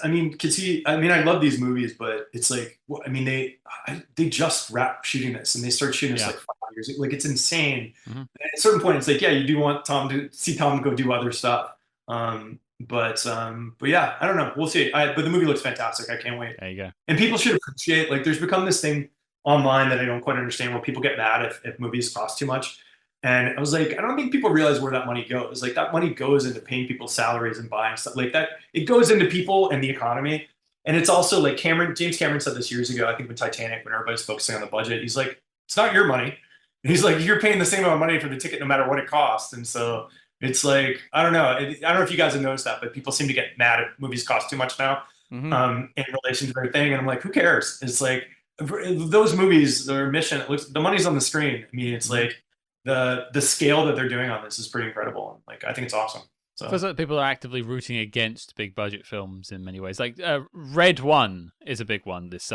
S3: I mean, I love these movies, but it's like, I mean, they just wrapped shooting this, and they started shooting this like 5 years ago. Like, it's insane. And at a certain point, it's like, yeah, you do want Tom to go do other stuff. But yeah, I don't know. We'll see. But the movie looks fantastic. I can't wait.
S1: There you go.
S3: And people should appreciate, like, there's become this thing online that I don't quite understand where people get mad if movies cost too much. And I was like, I don't think people realize where that money goes. Like that money goes into paying people's salaries and buying stuff like that. It goes into people and the economy. And it's also like James Cameron said this years ago, I think with Titanic, when everybody's focusing on the budget, he's like, it's not your money. And he's like, you're paying the same amount of money for the ticket no matter what it costs. And so It's like, I don't know. I don't know if you guys have noticed that, but people seem to get mad if movies cost too much now,
S2: Hmm.
S3: in relation to their thing. And I'm like, who cares? It's like those movies, their mission, it looks, the money's on the screen. I mean, it's
S2: Mhm.
S3: like the scale that they're doing on this is pretty incredible. Like, I think it's awesome. So
S1: Feels like people are actively rooting against big budget films in many ways. Like Red One is a big one this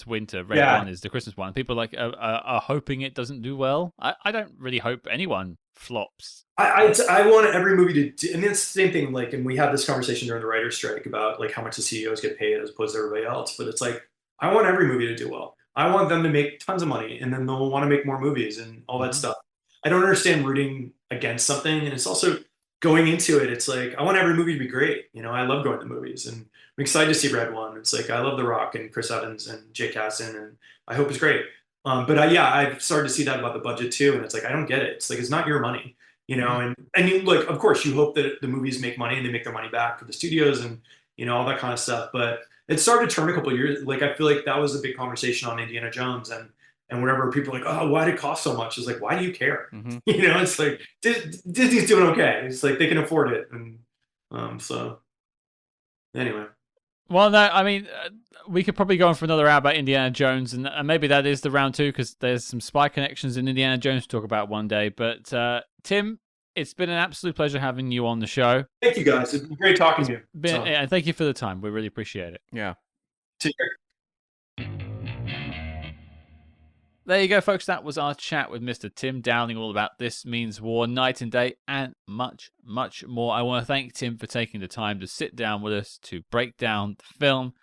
S1: winter. Red
S3: yeah,
S1: One is the Christmas one. People like are hoping it doesn't do well. I don't really hope anyone flops.
S3: I want every movie to do, and it's the same thing. Like, and we had this conversation during the writer's strike about like how much the CEOs get paid as opposed to everybody else. But it's like, I want every movie to do well. I want them to make tons of money, and then they'll want to make more movies and all that
S1: Mhm.
S3: stuff. I don't understand rooting against something, and it's also going into it. It's like I want every movie to be great. You know, I love going to movies, and I'm excited to see Red One. It's like I love The Rock and Chris Evans and Jake Kasdan, and I hope it's great. But yeah, I've started to see that about the budget too, and it's like I don't get it. It's like it's not your money, you know.
S2: Mhm.
S3: And you, like, of course, you hope that the movies make money and they make their money back for the studios and all that kind of stuff. But it started to turn a couple of years. Like I feel like that was a big conversation on Indiana Jones and whenever people are like, oh, why did it cost so much? It's like, why do you care?
S2: Mhm.
S3: You know, it's like Disney's doing okay. It's like they can afford it, and so anyway.
S1: Well, no, I mean, we could probably go on for another hour about Indiana Jones, and maybe that is the round two because there's some spy connections in Indiana Jones to talk about one day. But Tim, it's been an absolute pleasure having you on the show.
S3: Thank you guys. It's been great talking to you.
S1: And thank you for the time. We really appreciate it.
S2: Yeah.
S3: Take care.
S1: There you go, folks. That was our chat with Mr. Tim Dowling all about This Means War, Night and Day, and much, much more. I want to thank Tim for taking the time to sit down with us to break down the film.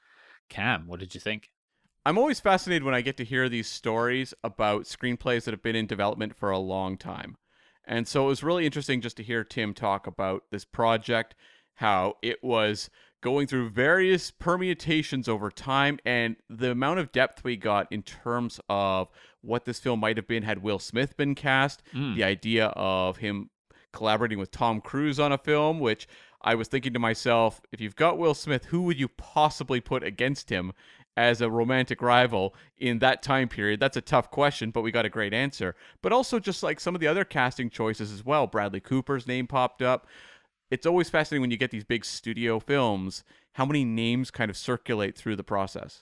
S1: Cam, what did you think?
S2: I'm always fascinated when I get to hear these stories about screenplays that have been in development for a long time. And so it was really interesting just to hear Tim talk about this project, how it was going through various permutations over time, and the amount of depth we got in terms of what this film might have been had Will Smith been cast, the idea of him collaborating with Tom Cruise on a film, which I was thinking to myself, if you've got Will Smith, who would you possibly put against him as a romantic rival in that time period? That's a tough question, but we got a great answer. But also just like some of the other casting choices as well. Bradley Cooper's name popped up. It's always fascinating when you get these big studio films, how many names kind of circulate through the process.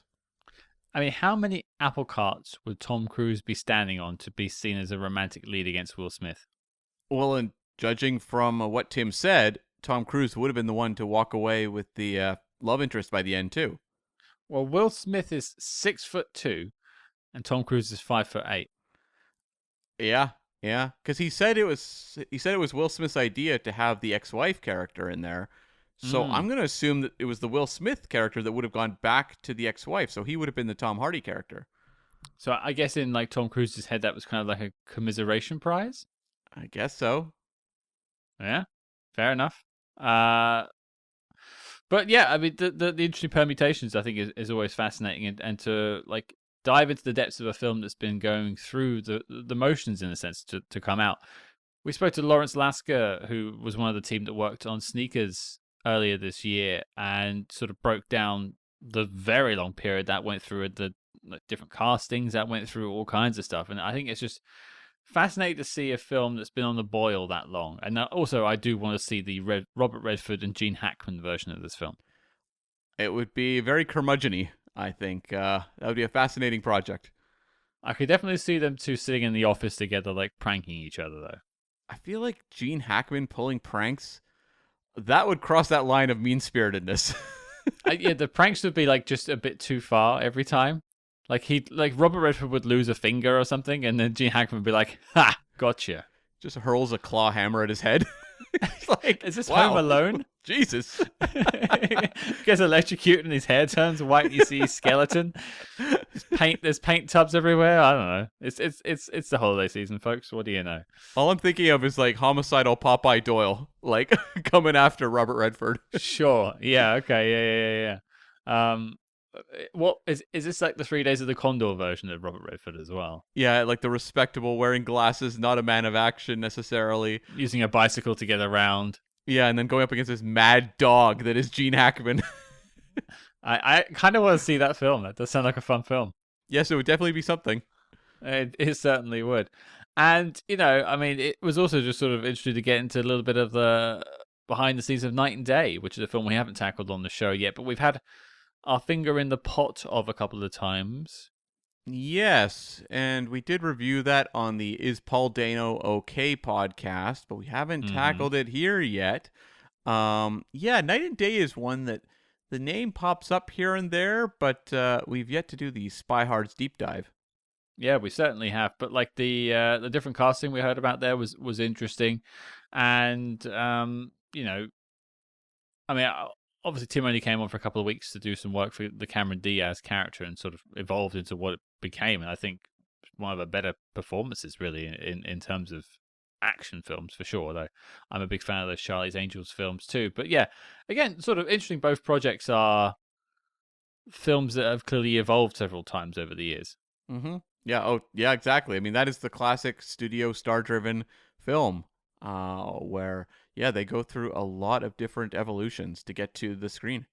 S1: I mean, how many apple carts would Tom Cruise be standing on to be seen as a romantic lead against Will Smith?
S2: Well, and judging from what Tim said, Tom Cruise would have been the one to walk away with the love interest by the end too.
S1: Well, Will Smith is 6'2", and Tom Cruise is 5'8".
S2: Yeah, yeah, because he said it was Will Smith's idea to have the ex-wife character in there. So I'm going to assume that it was the Will Smith character that would have gone back to the ex-wife. So he would have been the Tom Hardy character.
S1: So I guess in like Tom Cruise's head, that was kind of like a commiseration prize.
S2: I guess so.
S1: Yeah, fair enough. But yeah, I mean, the interesting permutations I think is always fascinating, and to like dive into the depths of a film that's been going through the motions in a sense to come out. We spoke to Lawrence Lasker, who was one of the team that worked on Sneakers earlier this year, and sort of broke down the very long period that went through it, the different castings that went through, all kinds of stuff. And I think it's just fascinating to see a film that's been on the boil that long. And also, I do want to see the Robert Redford and Gene Hackman version of this film.
S2: It would be very curmudgeon-y, I think. That would be a fascinating project.
S1: I could definitely see them two sitting in the office together, like pranking each other, though.
S2: I feel like Gene Hackman pulling pranks, that would cross that line of mean-spiritedness.
S1: Yeah, the pranks would be like just a bit too far every time. Like Robert Redford would lose a finger or something, and then Gene Hackman would be like, "Ha, gotcha."
S2: Just hurls a claw hammer at his head.
S1: It's like, is this
S2: wow.
S1: Home Alone?
S2: Jesus.
S1: Gets electrocuted and his hair turns white. And you see his skeleton. There's paint tubs everywhere. I don't know. It's the holiday season, folks. What do you know?
S2: All I'm thinking of is like homicidal Popeye Doyle, like coming after Robert Redford.
S1: Sure. Yeah. Okay. Yeah. What is this like the 3 Days of the Condor version of Robert Redford as well?
S2: Yeah, like the respectable, wearing glasses, not a man of action necessarily.
S1: Using a bicycle to get around.
S2: Yeah, and then going up against this mad dog that is Gene Hackman.
S1: I kind of want to see that film. That does sound like a fun film.
S2: Yes, it would definitely be something.
S1: It certainly would. And, I mean, it was also just sort of interesting to get into a little bit of the behind the scenes of Night and Day, which is a film we haven't tackled on the show yet, but we've had our finger in the pot of a couple of times.
S2: Yes, and we did review that on the Is Paul Dano OK podcast, but we haven't tackled it here yet. Yeah, Night and Day is one that the name pops up here and there, but we've yet to do the Spy Hard's deep dive.
S1: Yeah, we certainly have. But like the different casting we heard about there was interesting, and I mean, obviously Tim only came on for a couple of weeks to do some work for the Cameron Diaz character and sort of evolved into what it became. And I think one of the better performances, really, in terms of action films for sure. Though I'm a big fan of those Charlie's Angels films too. But yeah, again, sort of interesting. Both projects are films that have clearly evolved several times over the years.
S2: Mm-hmm. Yeah. Oh, yeah. Exactly. I mean, that is the classic studio star-driven film, where they go through a lot of different evolutions to get to the screen.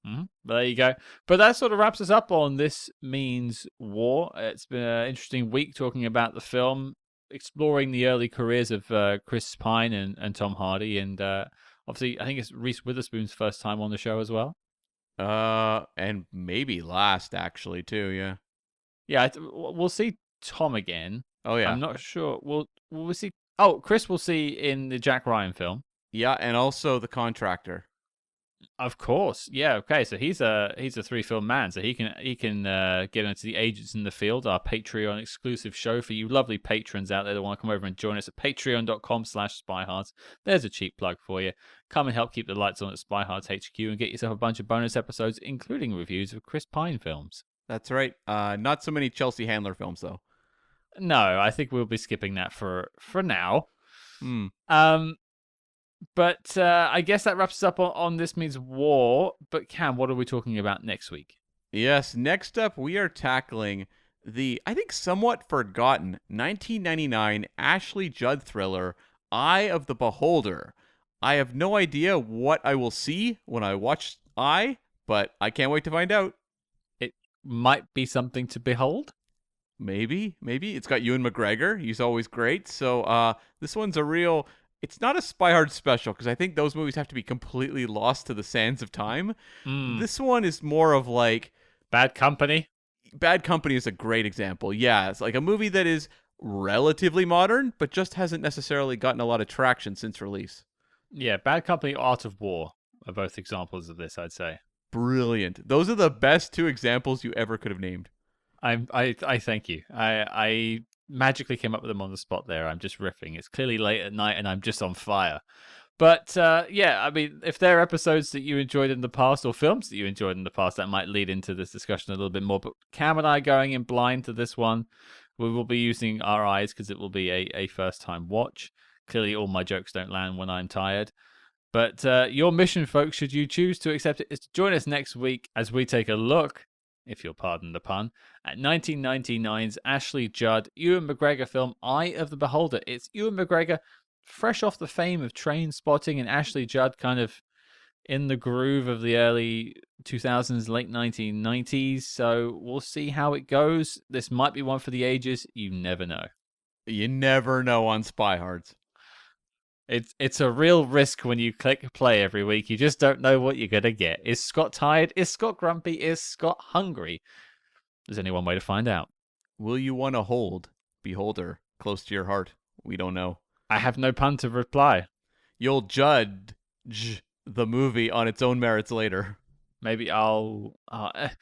S1: Mm-hmm. But there you go. But that sort of wraps us up on This Means War. It's been an interesting week talking about the film, exploring the early careers of Chris Pine and Tom Hardy, and obviously I think it's Reese Witherspoon's first time on the show as well.
S2: And maybe last actually too. Yeah.
S1: Yeah, we'll see Tom again.
S2: Oh yeah.
S1: I'm not sure. We'll see. Oh, Chris we'll see in the Jack Ryan film.
S2: Yeah, and also The Contractor.
S1: Of course, yeah. Okay, so he's a 3-film man, so he can get into the Agents in the Field, our Patreon exclusive show for you lovely patrons out there that want to come over and join us at patreon.com/spyhards. There's a cheap plug for you. Come and help keep the lights on at Spyhards HQ and get yourself a bunch of bonus episodes, including reviews of Chris Pine films.
S2: That's right. Not so many Chelsea Handler films though.
S1: No, I think we'll be skipping that for now. But I guess that wraps us up on This Means War. But Cam, what are we talking about next week?
S2: Yes, next up we are tackling the, I think, somewhat forgotten 1999 Ashley Judd thriller, Eye of the Beholder. I have no idea what I will see when I watch Eye, but I can't wait to find out.
S1: It might be something to behold.
S2: Maybe. It's got Ewan McGregor. He's always great. So this one's a real... It's not a Spy Hard special, because I think those movies have to be completely lost to the sands of time. This one is more of like...
S1: Bad Company?
S2: Bad Company is a great example. Yeah, it's like a movie that is relatively modern, but just hasn't necessarily gotten a lot of traction since release.
S1: Yeah, Bad Company, Art of War are both examples of this, I'd say.
S2: Brilliant. Those are the best two examples you ever could have named.
S1: I thank you. I magically came up with them on the spot there. I'm just riffing. It's clearly late at night and I'm just on fire. But yeah, I mean, if there are episodes that you enjoyed in the past or films that you enjoyed in the past, that might lead into this discussion a little bit more. But Cam and I going in blind to this one, we will be using our eyes because it will be a first-time watch. Clearly, all my jokes don't land when I'm tired. But your mission, folks, should you choose to accept it, is to join us next week as we take a look, if you'll pardon the pun, at 1999's Ashley Judd, Ewan McGregor film Eye of the Beholder. It's Ewan McGregor fresh off the fame of Train Spotting, and Ashley Judd kind of in the groove of the early 2000s, late 1990s. So we'll see how it goes. This might be one for the ages. You never know.
S2: You never know on Spy Hards.
S1: It's a real risk when you click play every week. You just don't know what you're going to get. Is Scott tired? Is Scott grumpy? Is Scott hungry? There's only one way to find out.
S2: Will you want to hold Beholder close to your heart? We don't know.
S1: I have no pun to reply.
S2: You'll judge the movie on its own merits later.
S1: Maybe I'll... I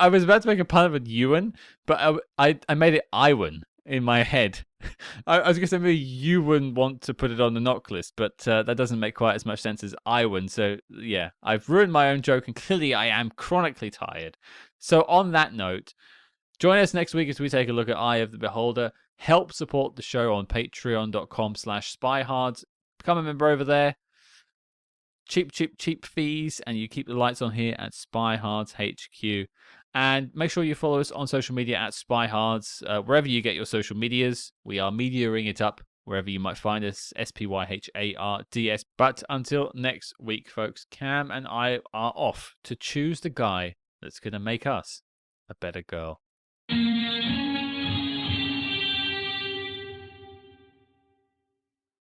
S1: was about to make a pun with Ewan, but I made it Iwan in my head. I was going to say maybe you wouldn't want to put it on the knock list, but that doesn't make quite as much sense as Iwan. So yeah, I've ruined my own joke, and clearly I am chronically tired. So on that note, join us next week as we take a look at Eye of the Beholder. Help support the show on patreon.com/spyhards. Become a member over there. Cheap fees, and you keep the lights on here at SpyHards HQ. And make sure you follow us on social media at SpyHards, wherever you get your social medias. We are mediaing it up wherever you might find us, SpyHards. But until next week, folks, Cam and I are off to choose the guy that's going to make us a better girl.